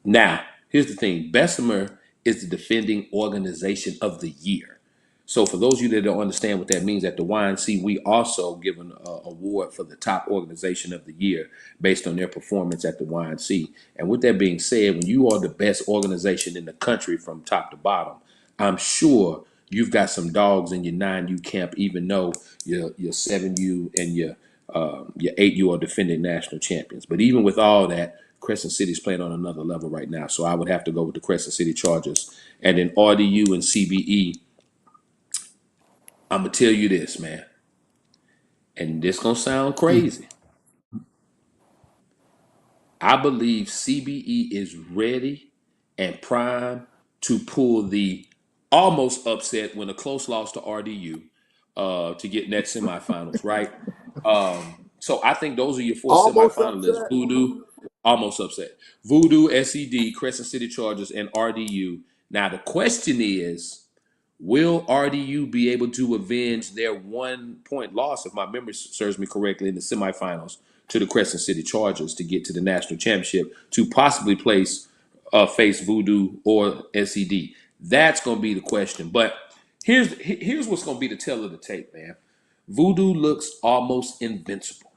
Now, here's the thing. Bessemer is the defending organization of the year. So for those of you that don't understand what that means, at the YNC, we also give an award for the top organization of the year based on their performance at the YNC. And with that being said, when you are the best organization in the country from top to bottom, I'm sure you've got some dogs in your 9U camp, even though your 7U and your 8U are defending national champions. But even with all that, Crescent City's playing on another level right now. So I would have to go with the Crescent City Chargers. And then RDU and CBE, I'm going to tell you this, man. And this going to sound crazy. I believe CBE is ready and primed to pull the almost upset when a close loss to RDU to get in that semifinals, right? So I think those are your four Almost semifinalists. upset. Voodoo, almost upset. Voodoo, SED, Crescent City Chargers, and RDU. Now the question is, will RDU be able to avenge their 1 point loss, if my memory serves me correctly, in the semifinals to the Crescent City Chargers to get to the national championship to possibly face Voodoo or SED? That's going to be the question. But here's what's going to be the tell of the tape, man. Voodoo looks almost invincible.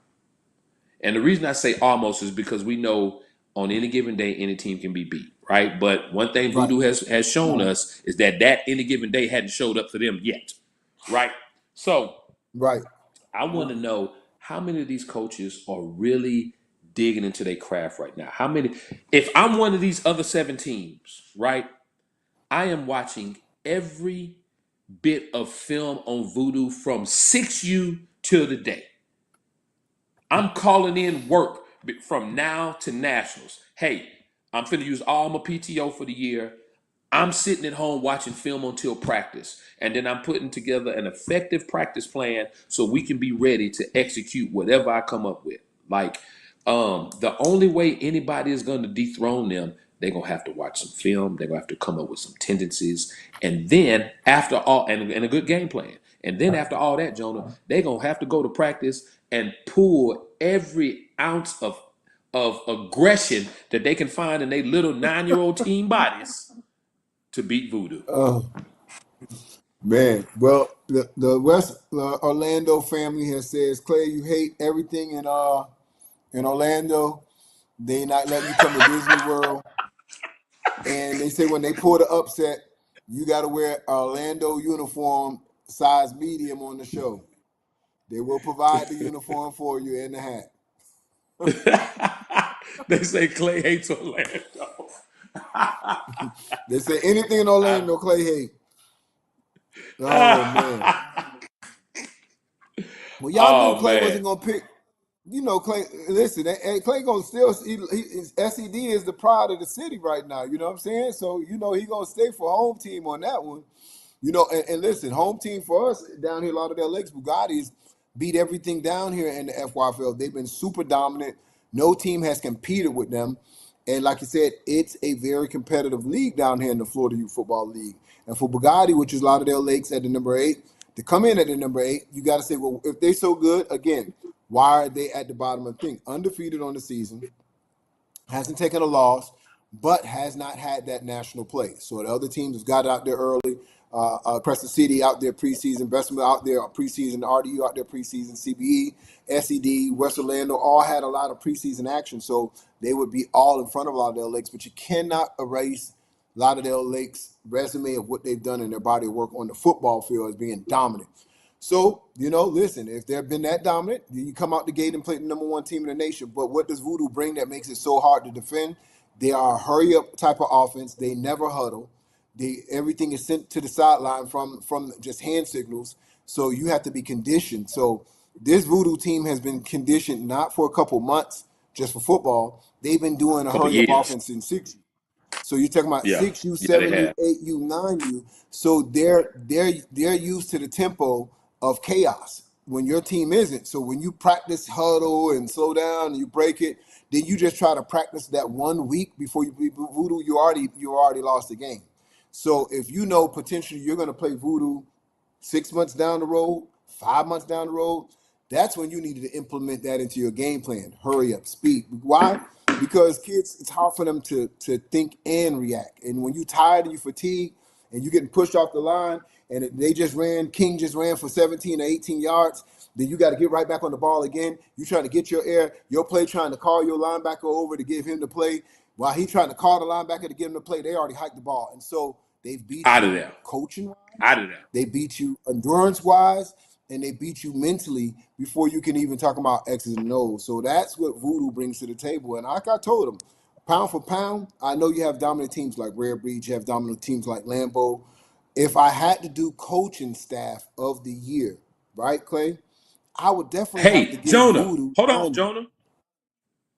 And the reason I say almost is because we know on any given day, any team can be beat, right? But one thing Right. Voodoo has shown us is that any given day hadn't showed up for them yet, right? So Right. I want to know how many of these coaches are really digging into their craft right now. How many? If I'm one of these other 7 teams, right? I am watching every bit of film on Voodoo from 6U till the day. I'm calling in work from now to nationals. Hey, I'm finna use all my PTO for the year. I'm sitting at home watching film until practice. And then I'm putting together an effective practice plan so we can be ready to execute whatever I come up with. Like, the only way anybody is going to dethrone them, they're going to have to watch some film. They're going to have to come up with some tendencies. And then after all, and a good game plan. And then after all that, Jonah, they're going to have to go to practice and pull every ounce of aggression that they can find in their little 9-year-old teen bodies to beat Voodoo. Oh man. Well, the West Orlando family has says, Clay, you hate everything in Orlando. They not letting you come to Disney World. And they say when they pull the upset, you got to wear Orlando uniform, size medium on the show. They will provide the uniform for you and the hat. They say Clay hates Orlando. They say anything in Orlando, Clay hate. Oh man. Well, y'all knew Oh Clay man. wasn't gonna pick. You know, Clay. Listen, Clay gonna still. SED is the pride of the city right now. You know what I'm saying? So you know he gonna stay for home team on that one. You know, and listen, home team for us down here, Lauderdale Lakes, Bugattis beat everything down here in the FYFL. They've been super dominant. No team has competed with them. And like you said, it's a very competitive league down here in the Florida Youth Football League. And for Bugatti, which is Lauderdale Lakes at the number 8, to come in at the number 8, you got to say, well, if they're so good, again, why are they at the bottom of the thing? Undefeated on the season, hasn't taken a loss, but has not had that national play. So the other teams have got out there early. Crescent City out there preseason, Bessemer out there preseason, RDU out there preseason, CBE, SED, West Orlando all had a lot of preseason action. So they would be all in front of Lauderdale Lakes, but you cannot erase Lauderdale Lakes' resume of what they've done in their body of work on the football field as being dominant. So, you know, listen, if they've been that dominant, you come out the gate and play the number 1 team in the nation. But what does Voodoo bring that makes it so hard to defend? They are a hurry-up type of offense. They never huddle. Everything is sent to the sideline from just hand signals. So you have to be conditioned. So this Voodoo team has been conditioned not for a couple months just for football. They've been doing a Couple hurry-up years. offense in 6. So you're talking about Yeah. 6U, Yeah, they 7U, have. 8U, 9U. So they're used to the tempo of chaos. when your team isn't. So when you practice huddle and slow down and you break it, then you just try to practice that 1 week before you beat voodoo. You already lost the game. So if you know potentially you're going to play voodoo 6 months down the road, 5 months down the road, that's when you needed to implement that into your game plan. Hurry up, speed. Why? Because kids, it's hard for them to think and react. And when you're tired and you fatigue and you're getting pushed off the line and King just ran for 17 or 18 yards, then you got to get right back on the ball again. You're trying to get your play, trying to call your linebacker over to give him the play. While he's trying to call the linebacker to give him the play, they already hiked the ball. And so they've beat Out of you there. coaching wise, Out of there. they beat you endurance wise, and they beat you mentally before you can even talk about X's and O's. So that's what voodoo brings to the table. And like I told them, pound for pound, I know you have dominant teams like Rare Breed, you have dominant teams like Lambeau. If I had to do coaching staff of the year, right, Clay, I would definitely have to Hey, give Jonah. voodoo Hold on, Onion. Jonah.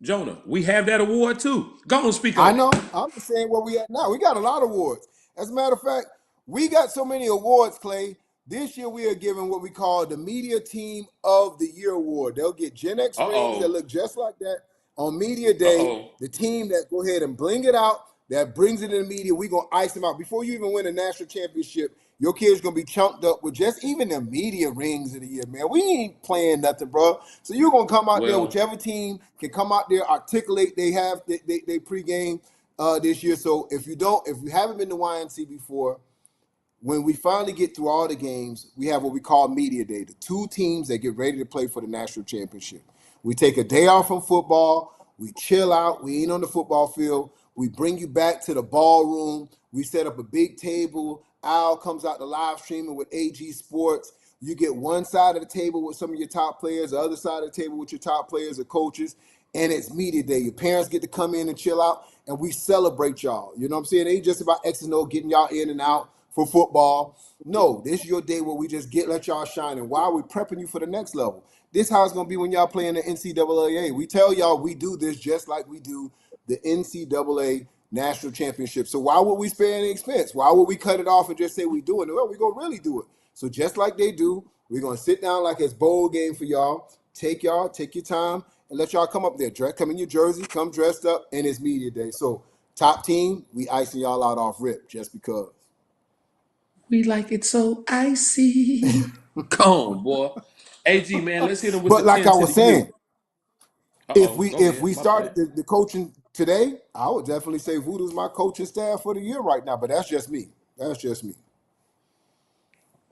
Jonah, we have that award too. Go on, speak I on it. know. I'm just saying where we at now. We got a lot of awards. As a matter of fact, we got so many awards, Clay. This year we are giving what we call the Media Team of the Year award. They'll get Gen X rings that Uh-oh. look just like that on Media Day. Uh-oh. The team that go ahead and bling it out, that brings it in the media, we gonna ice them out. Before you even win a national championship, your kids gonna be chunked up with just even the media rings of the year, man. We ain't playing nothing, bro. So you're gonna come out there, Well, whichever team can come out there, articulate they pregame this year. So if you haven't been to YNC before, when we finally get through all the games, we have what we call media day, the two teams that get ready to play for the national championship. We take a day off from football, we chill out, we ain't on the football field, we bring you back to the ballroom, we set up a big table, Al comes out the live streaming with AG Sports. You get one side of the table with some of your top players, the other side of the table with your top players or coaches, and it's media day. Your parents get to come in and chill out, and we celebrate y'all. You know what I'm saying? It ain't just about X and O getting y'all in and out for football. No, this is your day where we just let y'all shine. And while we're prepping you for the next level, this how it's gonna be when y'all play in the NCAA. We tell y'all we do this just like we do the NCAA national championship. So why would we spare any expense? Why would we cut it off and just say we doing it? Well, we're gonna really do it. So just like they do, we're gonna sit down like it's bowl game for y'all. Take your time and let y'all come up there. Come in your jersey, come dressed up, and it's media day. So top team, we icing y'all out off rip just because. we like it so icy. Come on, boy. AG, man, let's hit him with the But like 10 I to was the U. saying, Uh-oh. Go if ahead. we My started bad. the coaching today, I would definitely say Voodoo's my coaching staff for the year right now. But that's just me. That's just me.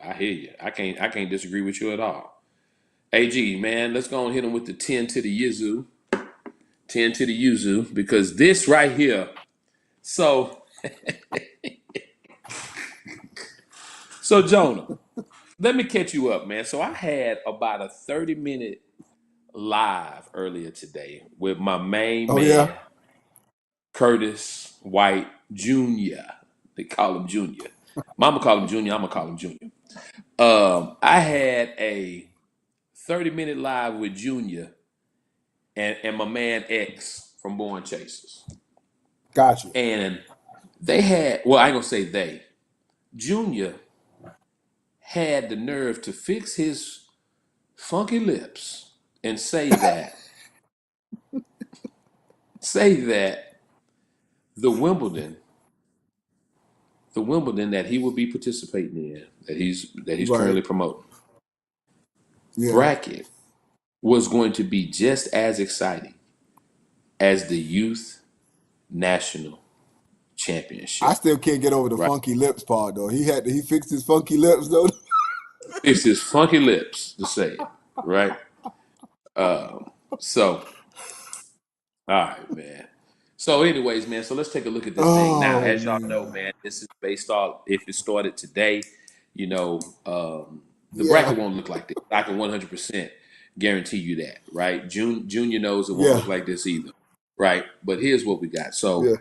I hear you. I can't disagree with you at all. AG, man, let's go and hit him with the 10 to the Yuzu. 10 to the Yuzu. Because this right here. So Jonah, let me catch you up, man. So I had about a 30-minute live earlier today with my main Oh yeah, man, Curtis White Jr. They call him Junior. Mama call him Junior. I'm gonna call him Junior. I had a 30-minute live with Junior and my man X from Born Chasers, gotcha. and they had. Well, I ain't gonna say they. Junior had the nerve to fix his funky lips and say that the Wimbledon the Wimbledon that he will be participating in, that he's Right. currently promoting, Yeah. bracket was going to be just as exciting as the youth national I championship. still can't get over the Right? funky lips part though. He fixed his funky lips though. It's his funky lips to say it, right? So, all right, man. So, anyways, man, so let's take a look at this thing. Now, Oh as y'all know, man. man, this is based off if it started today, the Yeah. bracket won't look like this. I can 100% guarantee you that, right? Junior knows it won't Yeah. look like this either, right? But here's what we got. Yeah. So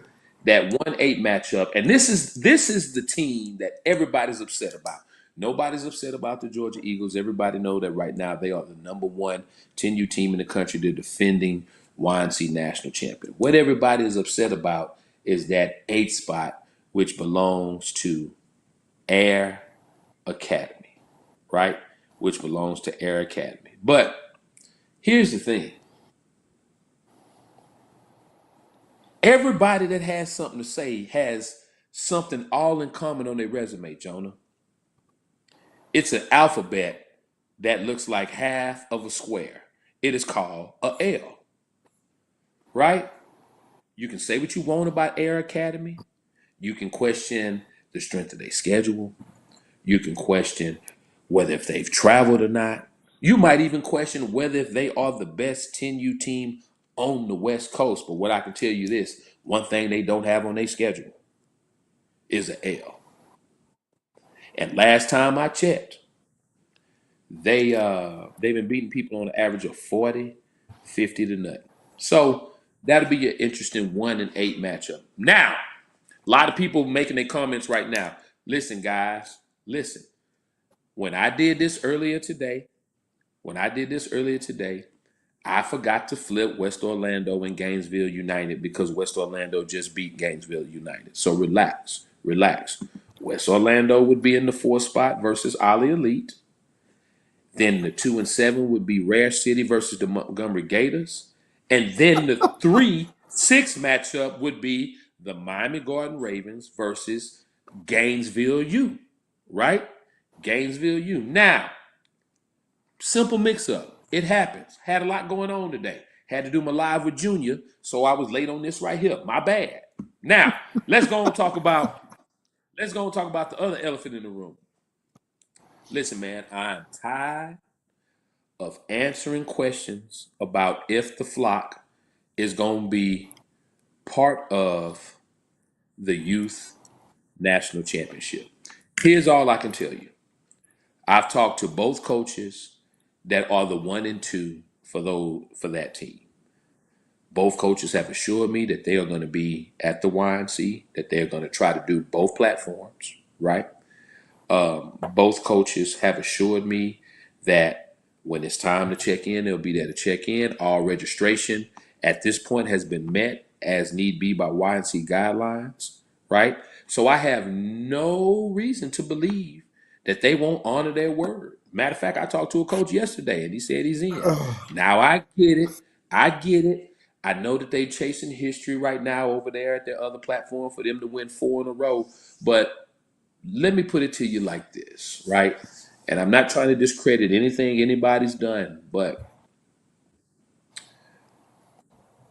that 1-8 matchup, and this is the team that everybody's upset about. Nobody's upset about the Georgia Eagles. Everybody know that right now they are the number one 10U team in the country. They're defending YNC national champion. What everybody is upset about is that 8th spot, which belongs to Air Academy, right? which belongs to Air Academy. But here's the thing. Everybody that has something to say has something all in common on their resume, Jonah. It's an alphabet that looks like half of a square. It is called a L, right? You can say what you want about Air Academy. You can question the strength of their schedule. You can question whether if they've traveled or not. You might even question whether if they are the best 10U team on the West Coast. But what I can tell you this, one thing they don't have on their schedule is an L. And last time I checked, they've been beating people on an average of 40, 50 to nothing. So that'll be an interesting 1-8 matchup. Now, a lot of people making their comments right now. Listen, guys, listen. When I did this earlier today, I forgot to flip West Orlando and Gainesville United because West Orlando just beat Gainesville United. So relax. West Orlando would be in the 4th spot versus Ali Elite. Then the 2 and 7 would be Rare City versus the Montgomery Gators. And then the 3-6 matchup would be the Miami Garden Ravens versus Gainesville U, right? Gainesville U. Now, simple mix-up. It happens. Had a lot going on today. Had to do my live with Junior, so I was late on this right here. My bad. Now, let's go and talk about the other elephant in the room. Listen, man, I'm tired of answering questions about if the flock is going to be part of the youth national championship. Here's all I can tell you. I've talked to both coaches that are the 1 and 2 for that team. Both coaches have assured me that they are going to be at the YNC, that they're going to try to do both platforms, right? Both coaches have assured me that when it's time to check in, they'll be there to check in. All registration at this point has been met as need be by YNC guidelines, right? So I have no reason to believe that they won't honor their word. Matter of fact, I talked to a coach yesterday and he said he's in. Now I get it. I know that they're chasing history right now over there at their other platform for them to win 4 in a row. But let me put it to you like this, right? And I'm not trying to discredit anything anybody's done, but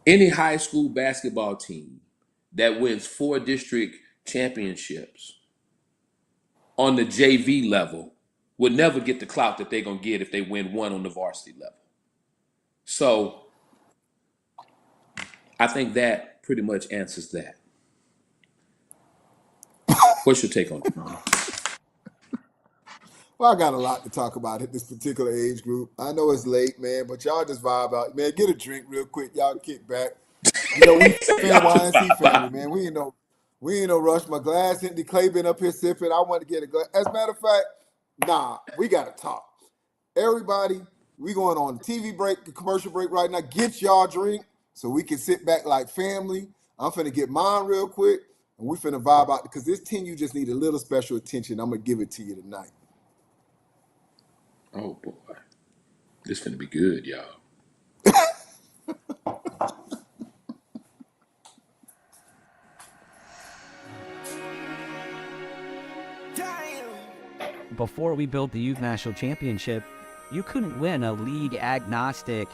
any high school basketball team that wins 4 district championships on the JV level would never get the clout that they're going to get if they win 1 on the varsity level. So I think that pretty much answers that. What's your take on it? Well, I got a lot to talk about at this particular age group. I know it's late, man, but y'all just vibe out. Man, get a drink real quick. Y'all kick back. You know, we fan YNC family, man. We ain't no rush. My glass empty. Clay been up here sipping. I want to get a glass. As a matter of fact, nah, we got to talk. Everybody, we going on TV break, the commercial break right now. Get y'all drink so we can sit back like family. I'm finna get mine real quick, and we finna vibe out because this team, you just need a little special attention. I'm gonna give it to you tonight. Oh boy, this finna be good, y'all. Before we built the Youth National Championship, you couldn't win a league agnostic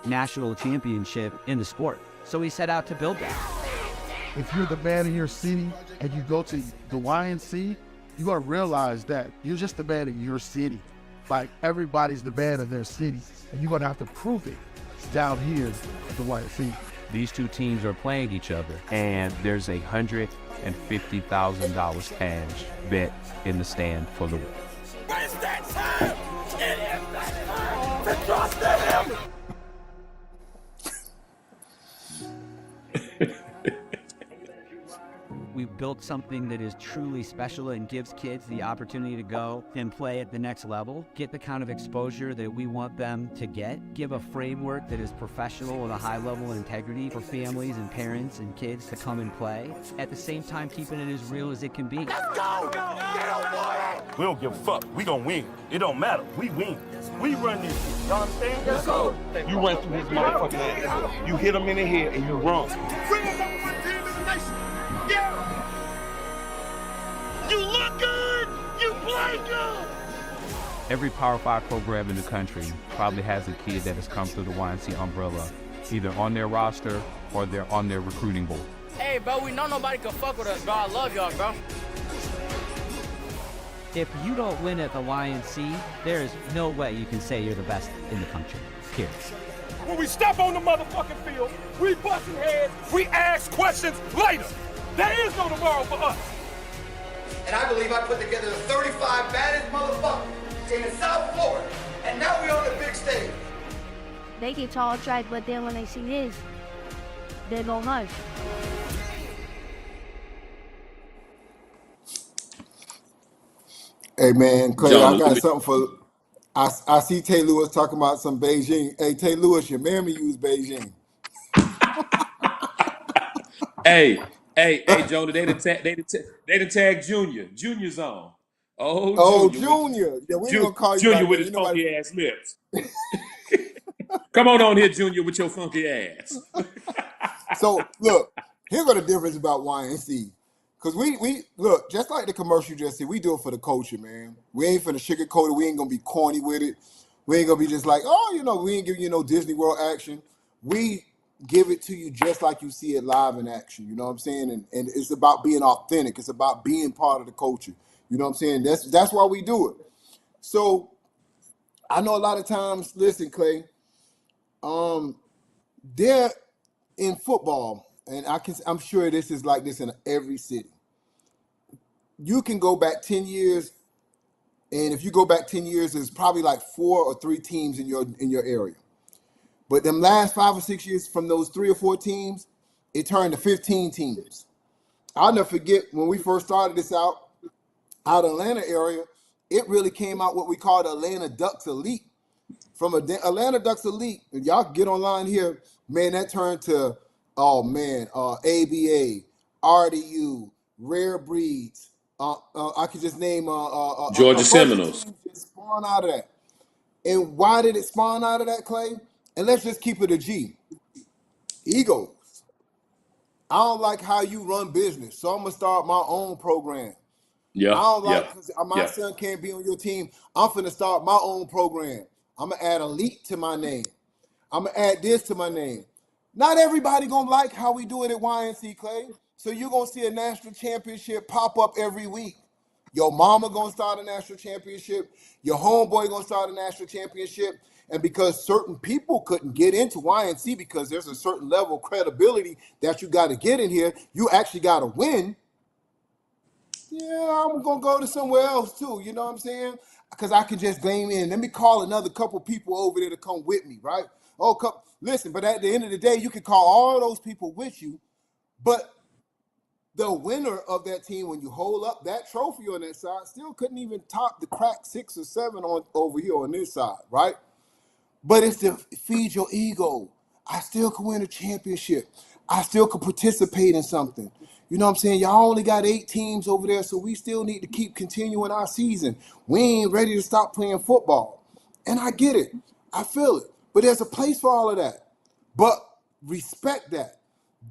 national championship in the sport. So we set out to build that. If you're the man in your city and you go to the YNC, you gotta realize that you're just the man in your city. Like everybody's the man in their city, and you're gonna have to prove it down here at the YNC. These two teams are playing each other, and there's $150,000 cash bet in the stand for the win. It's that time! It is that time to trust in him! We've built something that is truly special and gives kids the opportunity to go and play at the next level, get the kind of exposure that we want them to get, give a framework that is professional with a high level of integrity for families and parents and kids to come and play, at the same time keeping it as real as it can be. Let's go! Get on board! We don't give a fuck. We gonna win. It don't matter. We win. We run this shit. Y'all understand? Let's go. You run through his motherfucking ass. You hit him in the head and you run. We're the number one team in the nation. Yeah. You look good. You play good. Every Power 5 program in the country probably has a kid that has come through the YNC umbrella, either on their roster or they're on their recruiting board. Hey, bro, we know nobody can fuck with us, bro. I love y'all, bro. If you don't win at the YNC, there is no way you can say you're the best in the country, period. When we step on the motherfucking field, we busting heads, we ask questions later. There is no tomorrow for us. And I believe I put together the 35 baddest motherfuckers in South Florida. And now we're on the big stage. They get tall tried, but then when they see this, they go hush. Hey man, Clay, John, I got something for. I see Tay Lewis talking about some Beijing. Hey, Tay Lewis, your mammy use Beijing. Hey, Jonah, they done tagged Junior. Junior's on. Oh, Junior. Junior. Yeah, we ain't gonna call you Junior by with that. his You know funky ass lips. Come on here, Junior, with your funky ass. So look, here's what the difference about YNC. Because we look, just like the commercial you just said, we do it for the culture, man. We ain't finna sugarcoat it. We ain't gonna be corny with it. We ain't gonna be just like, oh, we ain't giving you no Disney World action. We give it to you just like you see it live in action. You know what I'm saying? And it's about being authentic. It's about being part of the culture. You know what I'm saying? That's why we do it. So I know a lot of times, listen, Clay, there in football, and I'm sure this is like this in every city. You can go back 10 years, and if you go back 10 years, there's probably like 4 or 3 teams in your area. But them last 5 or 6 years from those 3 or 4 teams, it turned to 15 teams. I'll never forget when we first started this out of Atlanta area, it really came out what we call the Atlanta Ducks Elite. From Atlanta Ducks Elite, and y'all can get online here, man, that turned to, ABA, RDU, Rare Breeds. I could just name a Georgia bunch Seminoles. of teams that spawned out of that. And why did it spawn out of that, Clay? And let's just keep it a G. Egos. I don't like how you run business, so I'm going to start my own program. Yeah, I don't like, yeah, because my son can't be on your team. I'm finna start my own program. I'm gonna add elite to my name. I'm gonna add this to my name. Not everybody gonna like how we do it at YNC, Clay. So you're gonna see a national championship pop up every week. Your mama gonna start a national championship. Your homeboy gonna start a national championship. And because certain people couldn't get into YNC because there's a certain level of credibility that you got to get in here, you actually got to win. Yeah, I'm gonna go to somewhere else too. You know what I'm saying? Because I can just game in. Let me call another couple people over there to come with me, right? Listen, but at the end of the day, you can call all those people with you, but the winner of that team, when you hold up that trophy on that side, still couldn't even top the crack 6 or 7 on over here on this side, right? But it's to feed your ego. I still can win a championship. I still can participate in something. You know what I'm saying? Y'all only got 8 teams over there, so we still need to keep continuing our season. We ain't ready to stop playing football. And I get it. I feel it. But there's a place for all of that. But respect that.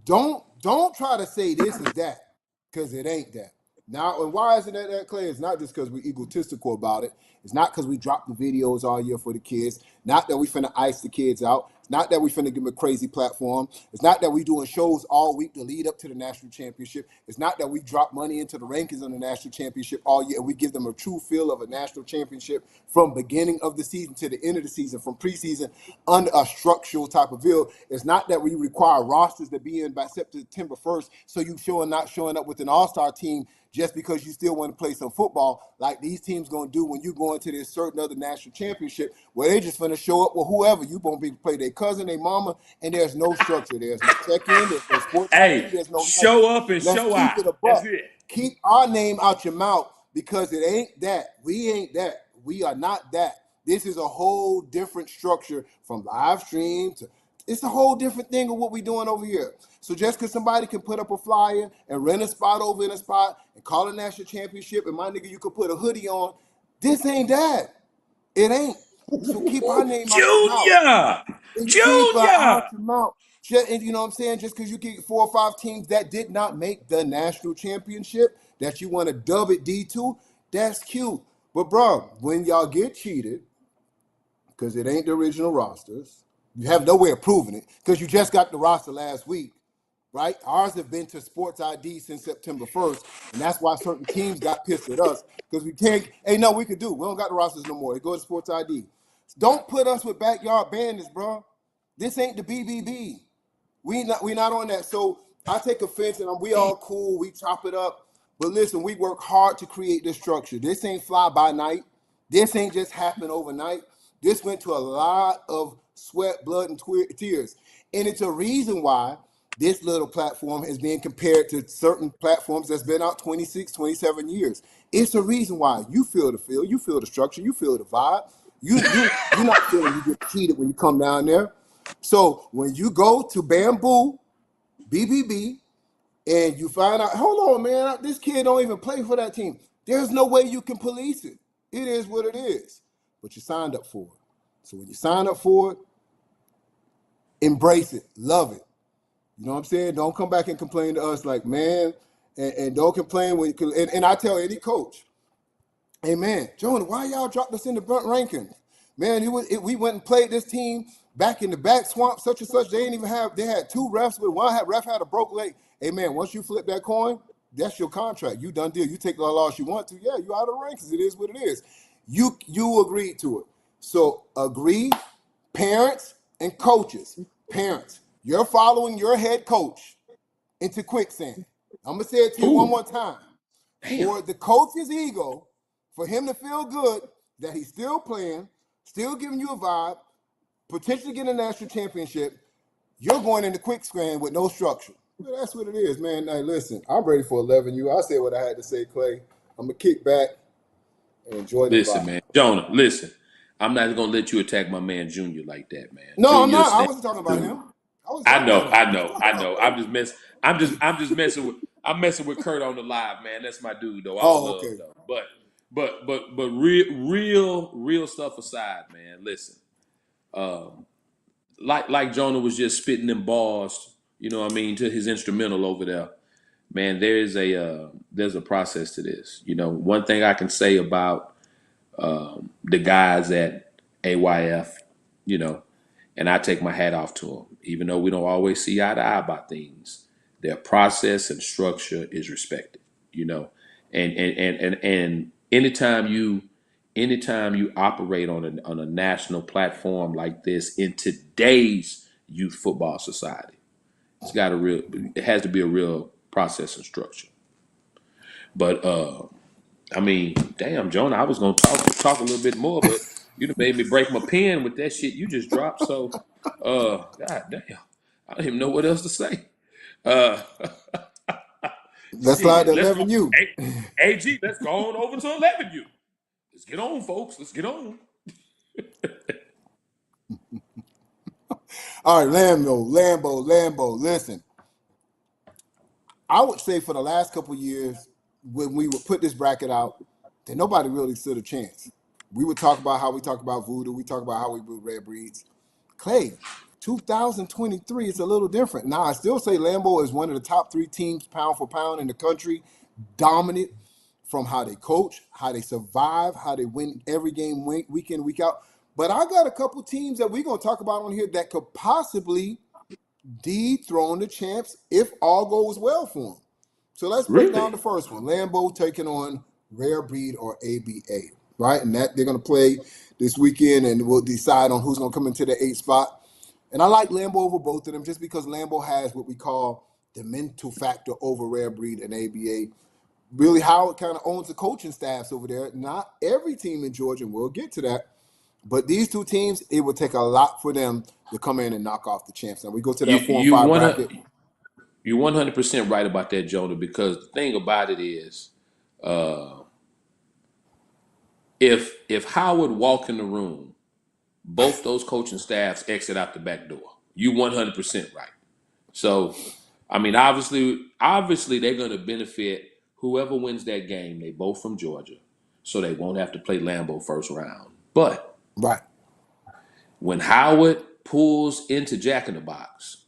Don't try to say this is that, because it ain't that. Now, and why isn't that, Clay? It's not just because we're egotistical about it. It's not because we drop the videos all year for the kids. Not that we finna ice the kids out. It's not that we finna give them a crazy platform. It's not that we doing shows all week to lead up to the national championship. It's not that we drop money into the rankings on the national championship all year and we give them a true feel of a national championship from beginning of the season to the end of the season, from preseason under a structural type of bill. It's not that we require rosters to be in by September 1st, so you not showing up with an all-star team just because you still want to play some football like these teams going to do when you go into this certain other national championship where they just going to show up with whoever. You going to play their cousin, their mama, and there's no structure. There's no check-in. There's no sports Hey, ID. There's no nothing. show up and Let's show keep out. it a That's buck. it. Keep our name out your mouth because it ain't that. We ain't that. We are not that. This is a whole different structure from live stream to It's a whole different thing of what we're doing over here. So just because somebody can put up a flyer and rent a spot over in a spot and call a national championship, and my nigga, you could put a hoodie on, this ain't that. It ain't. So keep our name out your mouth. Junior, And keep her Junior. out your mouth. And you know what I'm saying? Just because you get 4 or 5 teams that did not make the national championship, that you want to dub it D2, that's cute. But bro, when y'all get cheated, because it ain't the original rosters, you have no way of proving it, because you just got the roster last week, right? Ours have been to Sports ID since September 1st, and that's why certain teams got pissed at us, because we can't, ain't nothing we could do. We don't got the rosters no more. They go to Sports ID. Don't put us with backyard bandits, bro. This ain't the BBB. We not on that. So I take offense, and we all cool. We chop it up. But listen, we work hard to create this structure. This ain't fly by night. This ain't just happen overnight. This went to a lot of sweat, blood, and tears. And it's a reason why this little platform is being compared to certain platforms that's been out 26, 27 years. It's a reason why. You feel the feel, you feel the structure, you feel the vibe. You're not feeling you get cheated when you come down there. So when you go to Bamboo, BBB, and you find out, hold on, man, this kid don't even play for that team. There's no way you can police it. It is what it is. But you signed up for it. So when you sign up for it, embrace it, love it. You know what I'm saying? Don't come back and complain to us like, man, and don't complain when and I tell any coach, hey man, Jonah, why y'all dropped us in the front rankings? Man, we went and played this team back in the back swamp, such and such. They had 2 refs, but ref had a broke leg. Hey man, once you flip that coin, that's your contract. You done deal. You take the loss you want to. Yeah, you out of the rankings. It is what it is. You agreed to it. So agree, parents and coaches. Parents, you're following your head coach into quicksand. I'm gonna say it to you one more time. For the coach's ego, for him to feel good that he's still playing, still giving you a vibe, potentially getting a national championship, you're going into quicksand with no structure. Well, that's what it is, man. Now, listen, I'm ready for 11U. I said what I had to say, Clay. I'm going to kick back and enjoy the Listen, vibe. man. Jonah, listen. I'm not going to let you attack my man Junior like that, man. No, I'm Junior not. I stand. wasn't talking about him. I know. I'm just messing with. I'm messing with Kurt on the live, man. That's my dude, though. All Oh, love, okay. though. But real stuff aside, man. Listen, like Jonah was just spitting them bars, you know what I mean, to his instrumental over there. Man, there's a process to this. You know, one thing I can say about the guys at AYF, you know, and I take my hat off to them, even though we don't always see eye to eye about things. Their process and structure is respected, you know, and anytime you operate on a national platform like this in today's youth football society, it has to be a real process and structure. But I mean, damn, Jonah, I was gonna talk a little bit more, but you done made me break my pen with that shit you just dropped. So, god damn, I don't even know what else to say. Uh, Let's slide shit, to let's go. 11U. AG, let's go on over to 11U. Let's get on, folks. Let's get on. All right, Lambo. Listen, I would say for the last couple of years, when we would put this bracket out, that nobody really stood a chance. We would talk about how we talk about voodoo. We talk about how we do red breeds. Clay, 2023 is a little different. Now, I still say Lambo is one of the top 3 teams pound for pound in the country, dominant from how they coach, how they survive, how they win every game week in, week out. But I got a couple teams that we're going to talk about on here that could possibly dethrone the champs if all goes well for them. So let's break down Really? the first one. Lambeau taking on Rare Breed or ABA, right? And that they're going to play this weekend, and we'll decide on who's going to come into the 8th spot. And I like Lambeau over both of them just because Lambeau has what we call the mental factor over Rare Breed and ABA. Really, Howard kind of owns the coaching staffs over there. Not every team in Georgia, and we'll get to that. But these 2 teams, it would take a lot for them to come in and knock off the champs. Now we go to that 4 and 5 bracket. You're 100% right about that, Jonah. Because the thing about it is, if Howard walk in the room, both those coaching staffs exit out the back door. You 100% right. So, I mean, obviously they're going to benefit whoever wins that game. They both from Georgia, so they won't have to play Lambeau first round. But Right. when Howard pulls into Jack in the Box,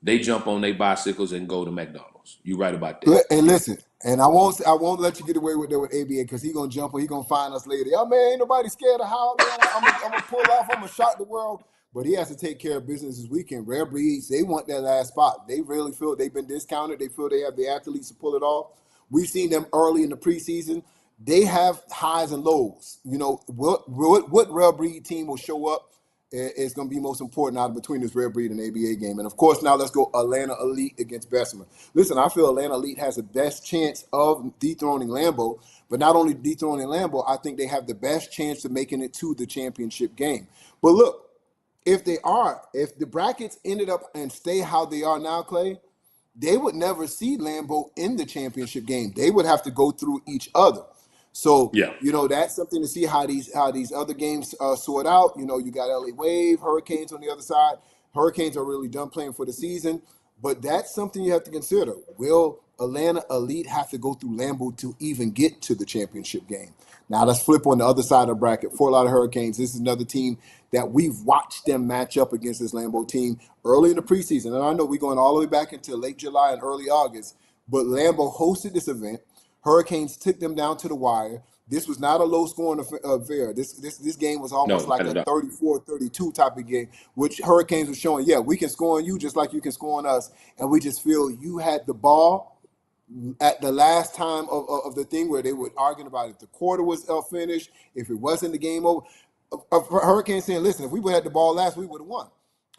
they jump on their bicycles and go to McDonald's. You right about that. And listen, and I won't let you get away with that with ABA because he gonna jump or he gonna find us later. Y'all man, ain't nobody scared of Howard, man. I'm gonna pull off. I'm gonna shock the world. But he has to take care of business this weekend. Rare breeds, they want that last spot. They really feel they've been discounted. They feel they have the athletes to pull it off. We've seen them early in the preseason. They have highs and lows. You know what rare breed team will show up is going to be most important out of between this rare breed and ABA game. And of course, now let's go Atlanta Elite against Bessemer. Listen, I feel Atlanta Elite has the best chance of dethroning Lambeau, but not only dethroning Lambeau, I think they have the best chance of making it to the championship game. But look, if the brackets ended up and stay how they are now, Clay, they would never see Lambeau in the championship game. They would have to go through each other. So, Yeah. that's something to see how these other games sort out. You got LA Wave, Hurricanes on the other side. Hurricanes are really done playing for the season, but that's something you have to consider. Will Atlanta Elite have to go through Lambeau to even get to the championship game? Now let's flip on the other side of the bracket. Fort Lauderdale Hurricanes. This is another team that we've watched them match up against this Lambeau team early in the preseason. And I know we're going all the way back into late July and early August, but Lambeau hosted this event. Hurricanes took them down to the wire. This was not a low-scoring affair. This game was almost No, like not a at all. 34-32 type of game, which Hurricanes were showing, yeah, we can score on you just like you can score on us. And we just feel you had the ball at the last time of the thing where they were arguing about if the quarter was finished, if it wasn't the game over. Hurricanes saying, listen, if we would have had the ball last, we would have won.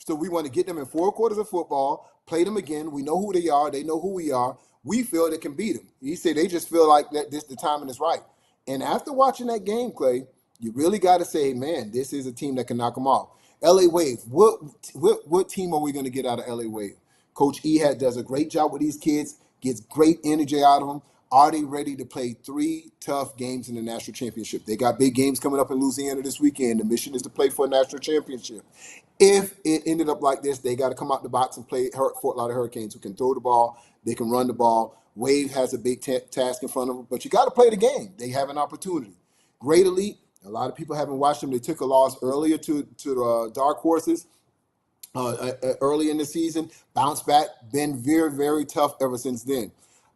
So we want to get them in 4 quarters of football, play them again. We know who they are. They know who we are. We feel they can beat them. He said they just feel like that the timing is right. And after watching that game, Clay, you really got to say, man, this is a team that can knock them off. LA Wave, what team are we going to get out of LA Wave? Coach Ehad does a great job with these kids, gets great energy out of them. Are they ready to play 3 tough games in the national championship? They got big games coming up in Louisiana this weekend. The mission is to play for a national championship. If it ended up like this, they got to come out the box and play Fort Lauderdale Hurricanes who can throw the ball, they can run the ball. Wave has a big task in front of them, but you got to play the game. They have an opportunity. Great Elite, a lot of people haven't watched them. They took a loss earlier to the Dark Horses early in the season, bounced back, been very, very tough ever since then.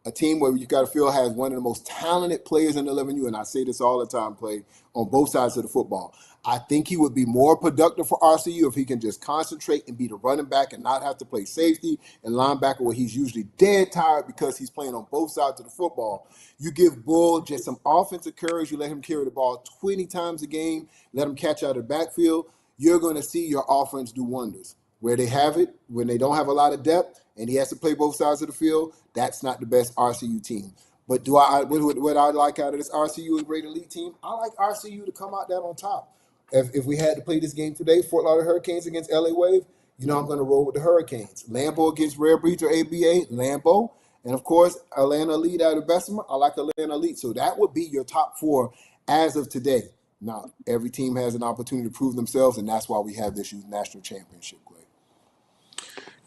A team where you got to feel has one of the most talented players in the 11U, and I say this all the time, Play, on both sides of the football. I think he would be more productive for RCU if he can just concentrate and be the running back and not have to play safety and linebacker where he's usually dead tired because he's playing on both sides of the football. You give Bull just some offensive courage. You let him carry the ball 20 times a game, let him catch out of the backfield. You're going to see your offense do wonders. Where they have it, when they don't have a lot of depth, and he has to play both sides of the field, that's not the best RCU team. But what I like out of this RCU Great Elite team, I like RCU to come out there on top. If we had to play this game today, Fort Lauderdale Hurricanes against LA Wave, I'm going to roll with the Hurricanes. Lambeau against Rare Breeds or ABA, Lambeau. And, of course, Atlanta Elite out of Bessemer, I like Atlanta Elite. So that would be your top 4 as of today. Now, every team has an opportunity to prove themselves, and that's why we have this national championship, Clay.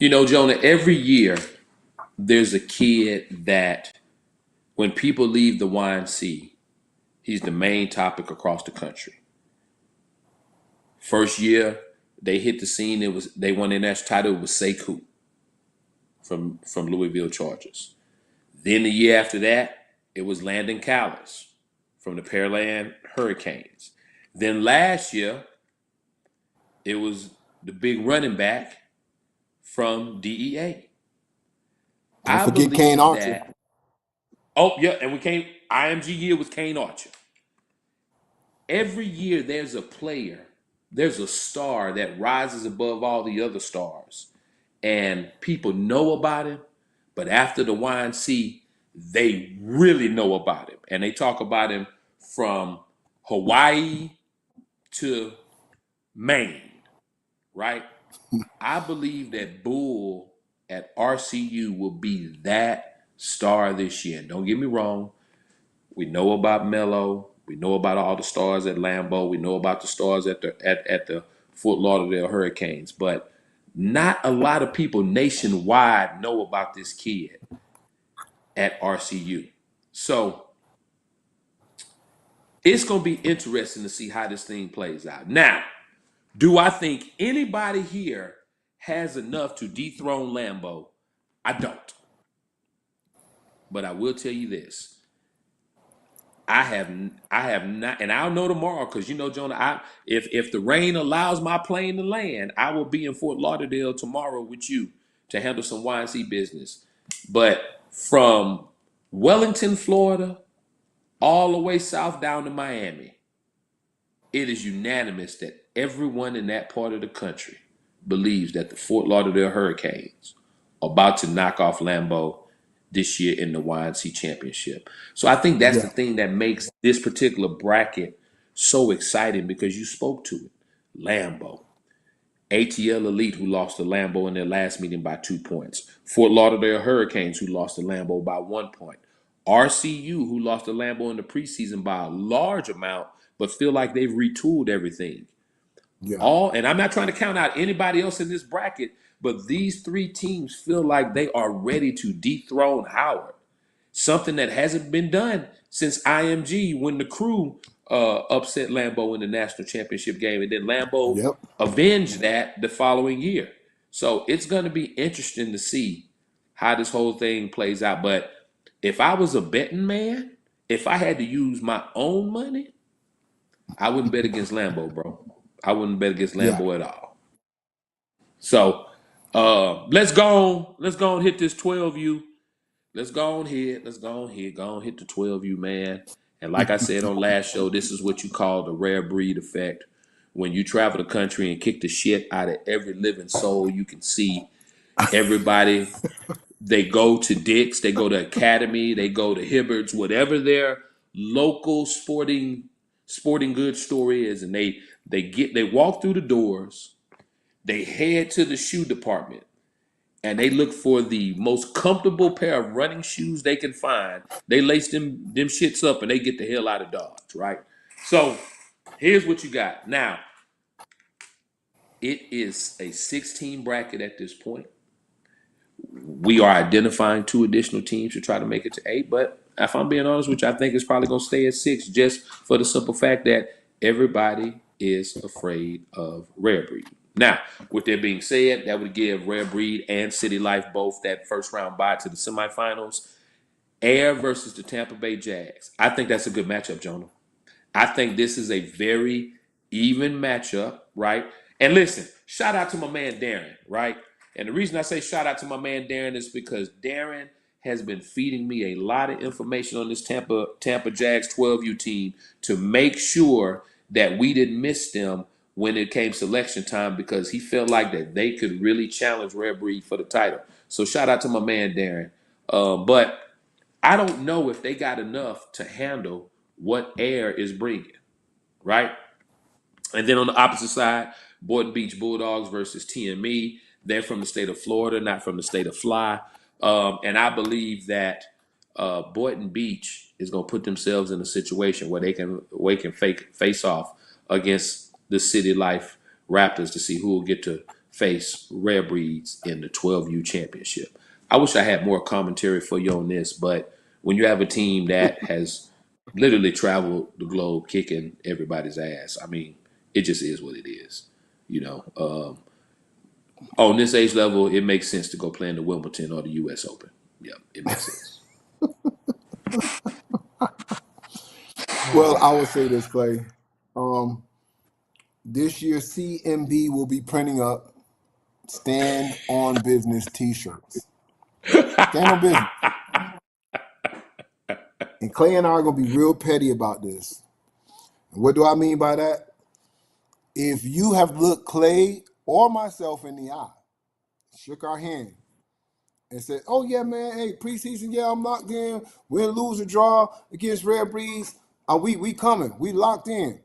Jonah, every year there's a kid that when people leave the YNC, he's the main topic across the country. First year they hit the scene, they won their national title. It was Sekou from Louisville Chargers. Then the year after that, it was Landon Callis from the Pearland Hurricanes. Then last year, it was the big running back from DEA. Don't forget Kane Archer. And IMG year was Kane Archer. Every year there's a player, there's a star that rises above all the other stars. And people know about him, but after the YNC, they really know about him. And they talk about him from Hawaii to Maine, right? I believe that Bull at RCU will be that star this year. And don't get me wrong, we know about Melo. We know about all the stars at Lambeau. We know about the stars at the Fort Lauderdale Hurricanes. But not a lot of people nationwide know about this kid at RCU. So it's going to be interesting to see how this thing plays out. Now, do I think anybody here has enough to dethrone Lambeau? I don't. But I will tell you this. I have not, and I'll know tomorrow because Jonah, if the rain allows my plane to land, I will be in Fort Lauderdale tomorrow with you to handle some Y&C business. But from Wellington, Florida, all the way south down to Miami, it is unanimous that everyone in that part of the country believes that the Fort Lauderdale Hurricanes are about to knock off Lambeau this year in the Y&C championship. So I think that's the Yeah. thing that makes this particular bracket so exciting because you spoke to it. Lambeau. ATL Elite, who lost to Lambeau in their last meeting by 2 points. Fort Lauderdale Hurricanes, who lost to Lambeau by 1 point. RCU, who lost to Lambeau in the preseason by a large amount, but feel like they've retooled everything. Yeah. And I'm not trying to count out anybody else in this bracket, but these three teams feel like they are ready to dethrone Howard. Something that hasn't been done since IMG when the Crew upset Lambeau in the national championship game, and then Lambeau Yep. avenged that the following year. So it's going to be interesting to see how this whole thing plays out. But if I was a betting man, if I had to use my own money, I wouldn't bet against Lambeau, bro. I wouldn't bet against Yeah. Lambeau at all. So let's go on hit this 12U. Let's go on here. Go on hit the 12U, man. And like I said on last show, this is what you call the rare breed effect. When you travel the country and kick the shit out of every living soul you can see, everybody, they go to Dick's, they go to Academy, they go to Hibbert's, whatever their local sporting goods store is, and they walk through the doors, they head to the shoe department, and they look for the most comfortable pair of running shoes they can find. They lace them shits up and they get the hell out of Dodge, right? So here's what you got. Now, it is a 16 bracket at this point. We are identifying 2 additional teams to try to make it to 8, but if I'm being honest with you, I think it's probably going to stay at 6 just for the simple fact that everybody is afraid of Rare Breed. Now, with that being said, that would give Rare Breed and City Life both that first round bye to the semifinals. Air versus the Tampa Bay Jags. I think that's a good matchup, Jonah. I think this is a very even matchup, right? And listen, shout out to my man Darren, right? And the reason I say shout out to my man Darren is because Darren has been feeding me a lot of information on this Tampa Jags 12U team to make sure that we didn't miss them when it came selection time because he felt like that they could really challenge Rare Breed for the title. So shout out to my man Darren. But I don't know if they got enough to handle what Air is bringing, right? And then on the opposite side, Boynton Beach Bulldogs versus TME. They're from the state of Florida, not from the state of Fly. And I believe that Boynton Beach is going to put themselves in a situation where they can face off against the City Life Raptors to see who will get to face Rare Breeds in the 12U championship. I wish I had more commentary for you on this, but when you have a team that has literally traveled the globe kicking everybody's ass, I mean, it just is what it is. On this age level, it makes sense to go play in the Wimbledon or the U.S. Open. Yeah, it makes sense. Well, I would say this, Clay. This year, CMB will be printing up Stand on Business t-shirts. Stand on business. And Clay and I are going to be real petty about this. And what do I mean by that? If you have looked Clay or myself in the eye, shook our hand, and said, oh, yeah, man, hey, preseason, yeah, I'm locked in. Win, lose, or draw against Rare Breeds. We coming. We locked in.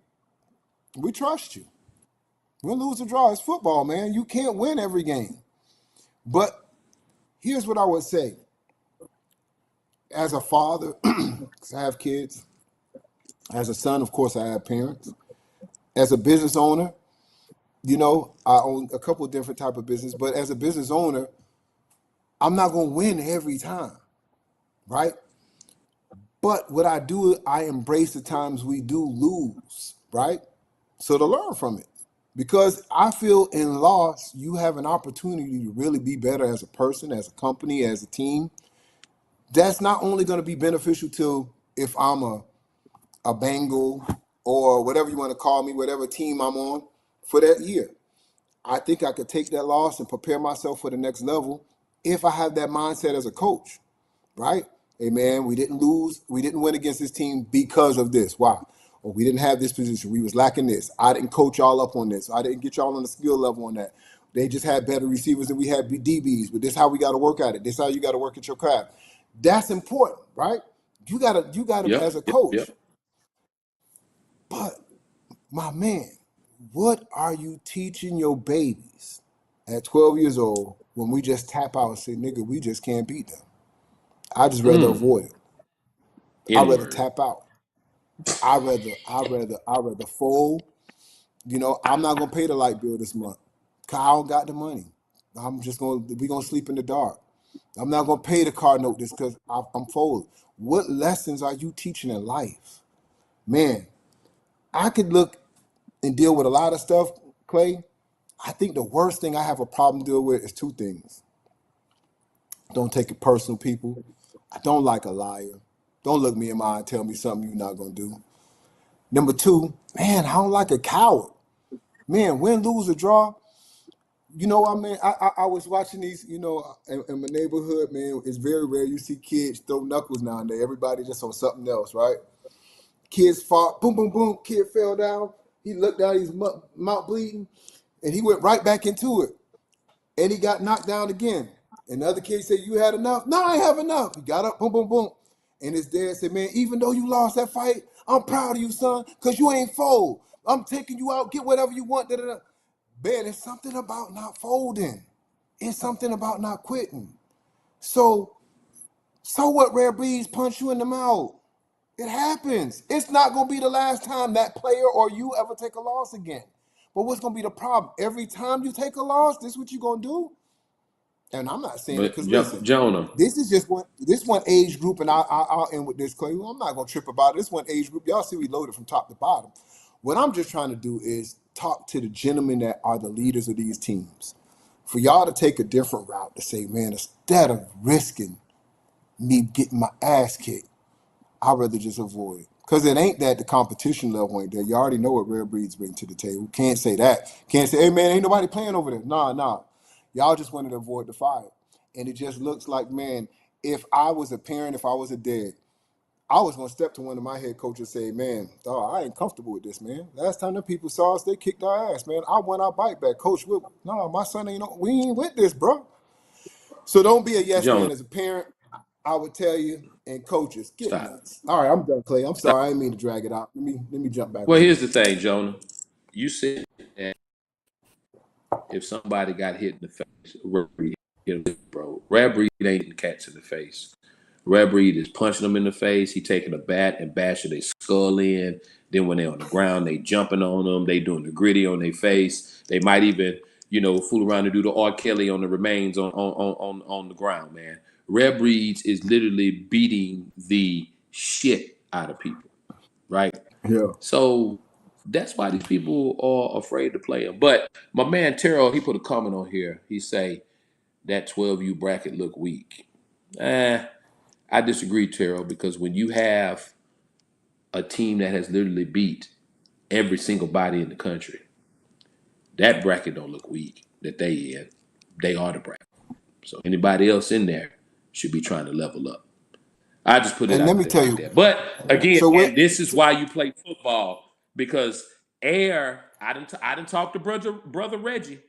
We trust you. Win, lose, or draw. It's football, man. You can't win every game. But here's what I would say. As a father, because I have kids. As a son, of course, I have parents. As a business owner, You know, I own a couple of different type of business, but as a business owner, I'm not going to win every time, right? But what I do, I embrace the times we do lose, right? So to learn from it. Because I feel in loss, you have an opportunity to really be better as a person, as a company, as a team. That's not only going to be beneficial to if I'm a Bengal or whatever you want to call me, whatever team I'm on for that year. I think I could take that loss and prepare myself for the next level if I have that mindset as a coach, right? Hey man, we didn't lose, we didn't win against this team because of this. Why? Or we didn't have this position. We was lacking this. I didn't coach y'all up on this. I didn't get y'all on the skill level on that. They just had better receivers than we had DBs. But this is how we got to work at it. This is how you got to work at your craft. That's important, right? You gotta as a coach. Yep. But my man, what are you teaching your babies at 12 years old when we just tap out and say, nigga, we just can't beat them? I just rather avoid it. I'd rather N-word. tap out. I rather fold. You know, I'm not gonna pay the light bill this month. 'Cause I don't got the money. We gonna sleep in the dark. I'm not gonna pay the car note this because I'm folded. What lessons are you teaching in life? Man, I could look and deal with a lot of stuff, Clay. I think the worst thing I have a problem dealing with is two things. Don't take it personal, people. I don't like a liar. Don't look me in my eye and tell me something you're not gonna do. Number two, man, I don't like a coward. Man, win, lose, or draw. You know, I mean, I was watching these, you know, in my neighborhood, man, it's very rare you see kids throw knuckles nowadays. Everybody just on something else, right? Kids fought, boom, boom, boom, kid fell down. He looked down, he's mouth bleeding, and he went right back into it. And he got knocked down again. And the other kid said, you had enough? No, I have enough. He got up, boom, boom, boom. And his dad said, man, even though you lost that fight, I'm proud of you, son, because you ain't fold. I'm taking you out, get whatever you want. Da, da, da. Man, it's something about not folding. It's something about not quitting. So what, Rare Breeze punch you in the mouth? It happens. It's not going to be the last time that player or you ever take a loss again. But what's going to be the problem? Every time you take a loss, this is what you're going to do? And I'm not saying it But because, listen, Jonah, this is just one age group, and I'll end with this, Clay. I'm not going to trip about it. This one age group. Y'all see we loaded from top to bottom. What I'm just trying to do is talk to the gentlemen that are the leaders of these teams. For y'all to take a different route to say, man, instead of risking me getting my ass kicked, I'd rather just avoid it. Because it ain't that the competition level ain't there. You already know what Rare Breeds bring to the table. Can't say that. Can't say, hey, man, ain't nobody playing over there. Nah. Y'all just wanted to avoid the fire. And it just looks like, man, if I was a parent, if I was a dad, I was going to step to one of my head coaches and say, man, dog, I ain't comfortable with this, man. Last time the people saw us, they kicked our ass, man. I won our bite back. Coach, no, my son we ain't with this, bro. So don't be a yes Jonah, man as a parent. I would tell you, and coaches, get stop. nuts. All right, I'm done, Clay. I'm Stop. sorry. I didn't mean to drag it out. Let me jump back Well, on here's you. the thing, Jonah. You said that if somebody got hit in the face, Rare Breed hit him, bro. Rare Breed ain't hitting cats in the face. Rare Breed is punching them in the face. He taking a bat and bashing their skull in. Then when they're on the ground, they jumping on them. They doing the gritty on their face. They might even, fool around and do the R. Kelly on the remains on the ground, man. Rare Breeds is literally beating the shit out of people, right? Yeah. So that's why these people are afraid to play him. But my man Terrell, he put a comment on here. He say that 12U bracket look weak. I disagree, Terrell, because when you have a team that has literally beat every single body in the country, that bracket don't look weak that they in. They are the bracket. So anybody else in there should be trying to level up. I just put it And let out me there tell like you, that. But again, so what? and this is why you play football, because I didn't talk to brother Reggie.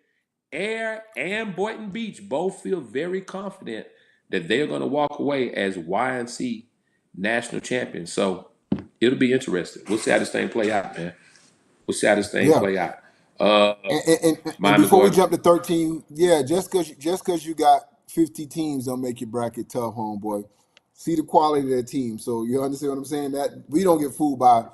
Air and Boynton Beach both feel very confident that they're going to walk away as YNC national champions. So it'll be interesting. We'll see how this thing play out, man. We'll see how this thing Yeah. play out. Uh, And Miami before we Gardens. jump to 13, yeah, just cause you got 50 teams don't make your bracket tough, homeboy. See the quality of that team. So you understand what I'm saying? That we don't get fooled by.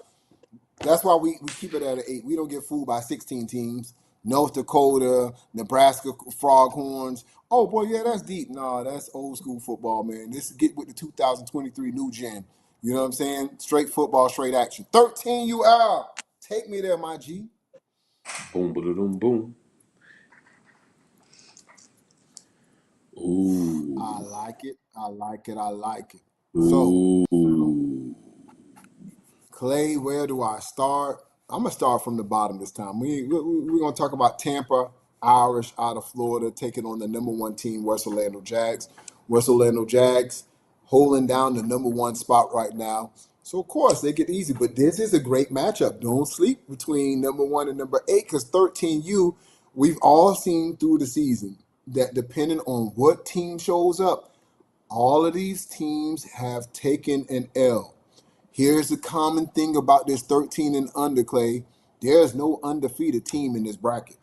That's why we keep it at an 8. We don't get fooled by 16 teams. North Dakota, Nebraska Froghorns. Oh boy, yeah, that's deep. Nah, that's old school football, man. This is get with the 2023 new gen. You know what I'm saying? Straight football, straight action. 13 UL. Take me there, my G. Boom, boom, boom. I Ooh. like it. I like it. I like it. So, Ooh. Clay, where do I start? I'm gonna start from the bottom this time. We're gonna talk about Tampa Irish out of Florida taking on the number one team, West Orlando Jags. West Orlando Jags holding down the number one spot right now. So of course they get easy, but this is a great matchup. Don't sleep between number one and number eight, because 13U, we've all seen through the season that depending on what team shows up, all of these teams have taken an L. Here's the common thing about this 13 and under, Clay. There's no undefeated team in this bracket.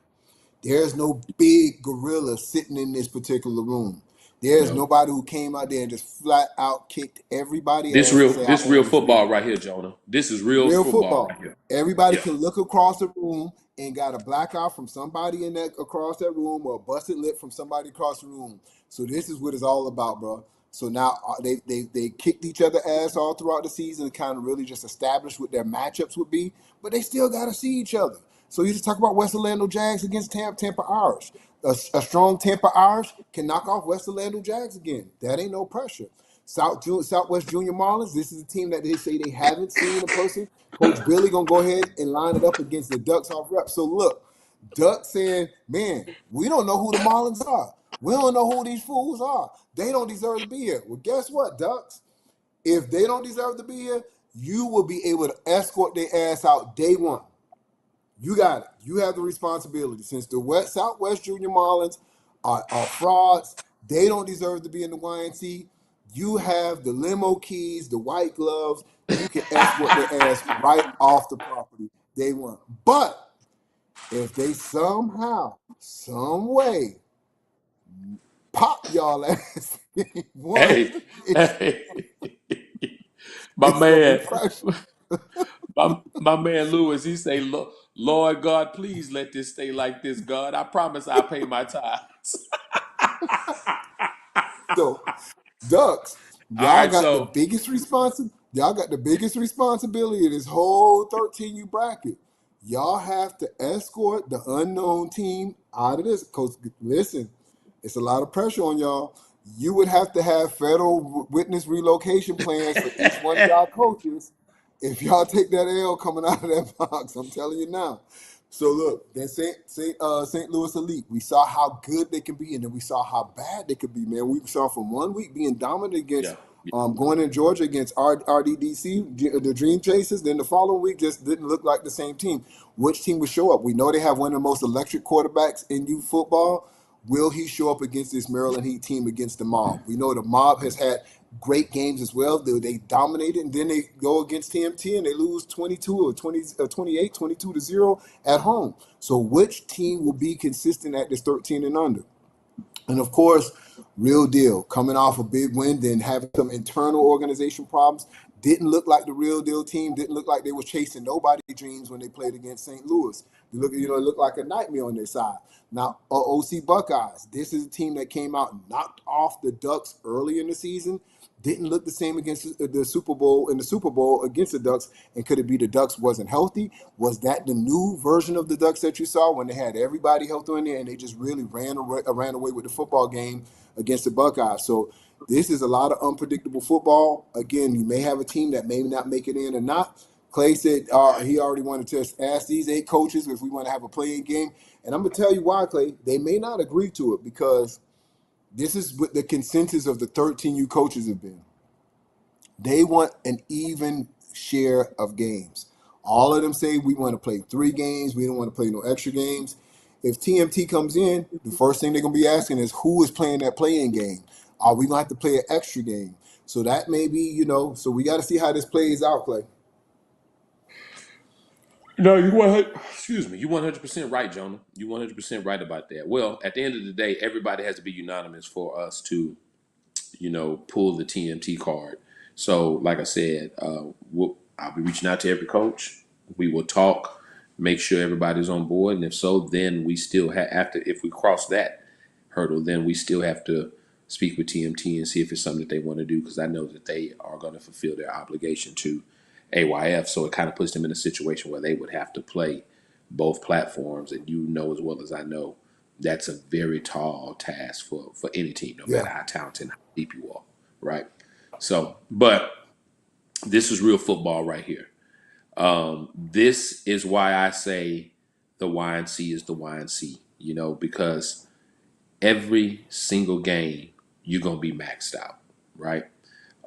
There's no big gorilla sitting in this particular room. There's No. nobody who came out there and just flat out kicked everybody This ass and real say, I this real own this football league. right here, Jonah. This is real Real football right football. here. Everybody Yeah. can look across the room and got a blackout from somebody in that across that room, or a busted lip from somebody across the room. So this is what it's all about, bro. So now they kicked each other ass all throughout the season and kind of really just established what their matchups would be, but they still got to see each other. So you just talk about West Orlando Jags against Tampa Irish. A strong Tampa Irish can knock off West Orlando Jags again. That ain't no pressure. Southwest Junior Marlins, this is a team that they say they haven't seen in person. Coach Billy gonna go ahead and line it up against the Ducks off rep. So look, Duck saying, man, we don't know who the Marlins are. We don't know who these fools are. They don't deserve to be here. Well, guess what, Ducks? If they don't deserve to be here, you will be able to escort their ass out day one. You got it. You have the responsibility. Since the Southwest Junior Marlins are frauds, they don't deserve to be in the YNC. You have the limo keys, the white gloves. You can escort their ass right off the property day one. But if they somehow, some way, pop y'all ass one, Hey, hey. My it's gonna be man, pressure. my man Lewis, he say, Lord God, please let this stay like this, God. I promise I'll pay my tithes. So Ducks, All y'all right, got the so biggest Y'all got the biggest responsibility in this whole 13U bracket. Y'all have to escort the unknown team out of this. Cause listen, it's a lot of pressure on y'all. You would have to have federal witness relocation plans for each one of y'all coaches if y'all take that L coming out of that box. I'm telling you now. So look, that St. Louis Elite, we saw how good they can be, and then we saw how bad they could be, man. We saw from 1 week being dominant yeah. against going in Georgia against RDDC, the Dream Chasers. Then the following week just didn't look like the same team. Which team would show up? We know they have one of the most electric quarterbacks in youth football. Will he show up against this Maryland Heat team against the Mob? We know the Mob has had great games as well. They dominated, and then they go against TMT and they lose 22 or 20, 28, 22 to 0 at home. So which team will be consistent at this 13 and under? And of course, real deal, coming off a big win, then having some internal organization problems. Didn't look like the real deal team. Didn't look like they were chasing nobody's dreams when they played against St. Louis. It looked like a nightmare on their side. Now, OC Buckeyes, this is a team that came out and knocked off the Ducks early in the season. Didn't look the same against the Super Bowl against the Ducks. And could it be the Ducks wasn't healthy? Was that the new version of the Ducks that you saw when they had everybody healthy in there and they just really ran away with the football game against the Buckeyes? So this is a lot of unpredictable football. Again, you may have a team that may not make it in or not. Clay said he already wanted to ask these 8 coaches if we want to have a playing game. And I'm going to tell you why, Clay. They may not agree to it because this is what the consensus of the 13U coaches have been. They want an even share of games. All of them say we want to play 3 games. We don't want to play no extra games. If TMT comes in, the first thing they're going to be asking is who is playing that playing game? Are we going to have to play an extra game? So that may be, so we got to see how this plays out, Clay. No, you 100% right, Jonah. You 100% right about that. Well, at the end of the day, everybody has to be unanimous for us to, pull the TMT card. So, like I said, I'll be reaching out to every coach. We will talk. make sure everybody's on board. And if so, then we still if we cross that hurdle, then we still have to speak with TMT and see if it's something that they want to do, because I know that they are going to fulfill their obligation to AYF. So it kind of puts them in a situation where they would have to play both platforms. And you know as well as I know, that's a very tall task for any team, no matter how talented and how deep you are, right? So, but this is real football right here. This is why I say the YNC is the YNC, because every single game you're gonna be maxed out, right?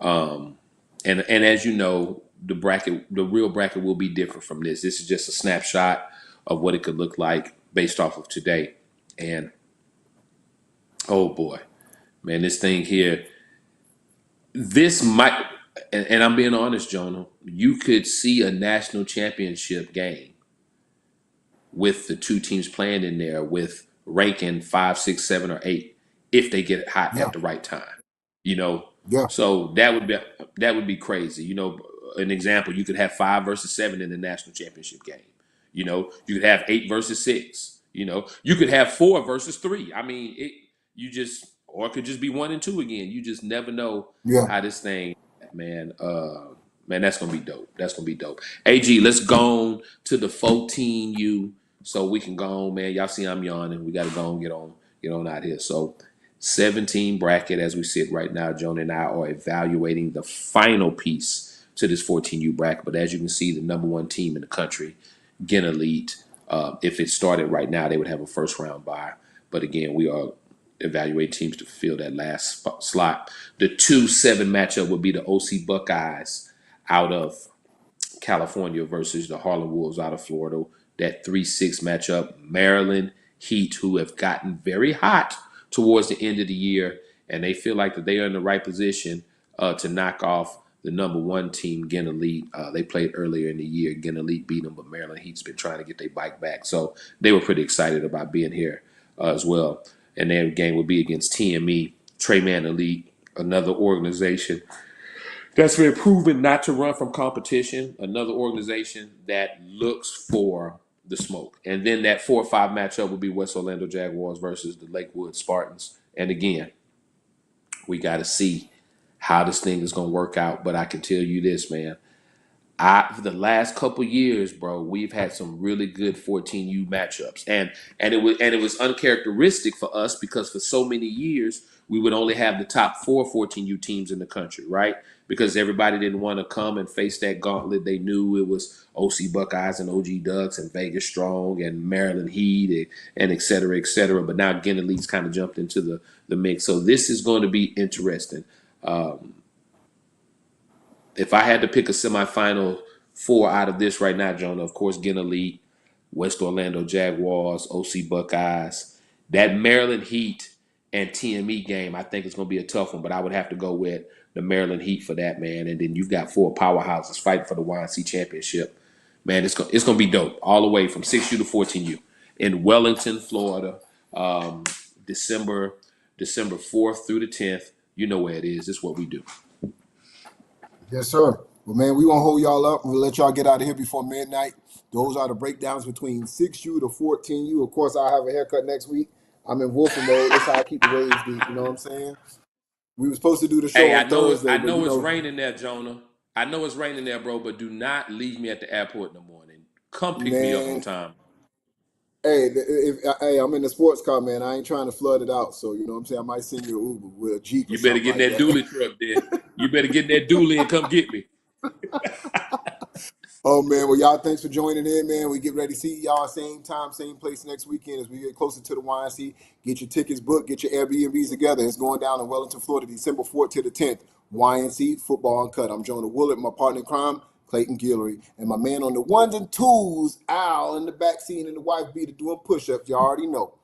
And as you know, the real bracket will be different from this. This is just a snapshot of what it could look like based off of today. And oh boy, man, this thing here, this might, and I'm being honest, Jonah, you could see a national championship game with the two teams playing in there with ranking 5, 6, 7, or 8 if they get hot at the right time. So that would be crazy. An example, you could have 5 versus 7 in the national championship game. You could have 8 versus 6. You could have 4 versus 3. I mean, or it could just be 1 and 2 again. You just never know how this thing, man. Man, that's gonna be dope. That's gonna be dope. AG, let's go on to the 14U so we can go on, man. Y'all see I'm yawning. We gotta go and get on out here. So 17 bracket as we sit right now. Jonah and I are evaluating the final piece to this 14U bracket. But as you can see, the number 1 team in the country, Gen Elite, if it started right now, they would have a first round bye. But again, we are evaluating teams to fill that last slot. The 2-7 matchup would be the OC Buckeyes out of California versus the Harlem Wolves out of Florida. That 3-6 matchup, Maryland Heat, who have gotten very hot towards the end of the year, and they feel like that they are in the right position to knock off the number 1 team, Gen Elite. They played earlier in the year. Gen Elite beat them, but Maryland Heat's been trying to get their bike back. So they were pretty excited about being here as well. And their game will be against TME, Trayman Elite, another organization that's been proven not to run from competition, another organization that looks for the smoke. And then that 4-5 matchup will be West Orlando Jaguars versus the Lakewood Spartans. And again, we got to see how this thing is going to work out. But I can tell you this, man. For the last couple years, bro, we've had some really good 14U matchups, and it was uncharacteristic for us because for so many years we would only have the top 4 14U teams in the country, right? Because everybody didn't want to come and face that gauntlet. They knew it was OC Buckeyes and OG Ducks and Vegas Strong and Maryland Heat and et cetera, et cetera. But now Gen Elite's kind of jumped into the mix, so this is going to be interesting. If I had to pick a semifinal 4 out of this right now, Jonah, of course, Gen Elite, West Orlando Jaguars, OC Buckeyes, that Maryland Heat and TME game, I think it's going to be a tough one, but I would have to go with the Maryland Heat for that, man. And then you've got 4 powerhouses fighting for the YNC championship. Man, it's going to be dope all the way from 6U to 14U in Wellington, Florida, December 4th through the 10th. You know where it is. It's what we do. Yes, sir. Well, man, we won't hold y'all up. We'll let y'all get out of here before midnight. Those are the breakdowns between 6U to 14U. Of course, I'll have a haircut next week. I'm in wolfing mode. That's how I keep the waves deep. You know what I'm saying? We were supposed to do the show on Thursday. I know it's raining there, Jonah. I know it's raining there, bro, but do not leave me at the airport in the morning. Come pick me up on time. Hey, I'm in the sports car, man. I ain't trying to flood it out. So, you know what I'm saying? I might send you an Uber with a Jeep. You better get in that dually truck then. You better get in that dually and come get me. Oh, man. Well, y'all, thanks for joining in, man. We get ready to see y'all same time, same place next weekend as we get closer to the YNC. Get your tickets booked. Get your Airbnbs together. It's going down in Wellington, Florida, December 4th to the 10th. YNC Football Uncut. I'm Jonah Willett, my partner in crime, Clayton Guillory, and my man on the 1s and 2s, Al, in the back seat, and the wife beater doing push-ups. You already know.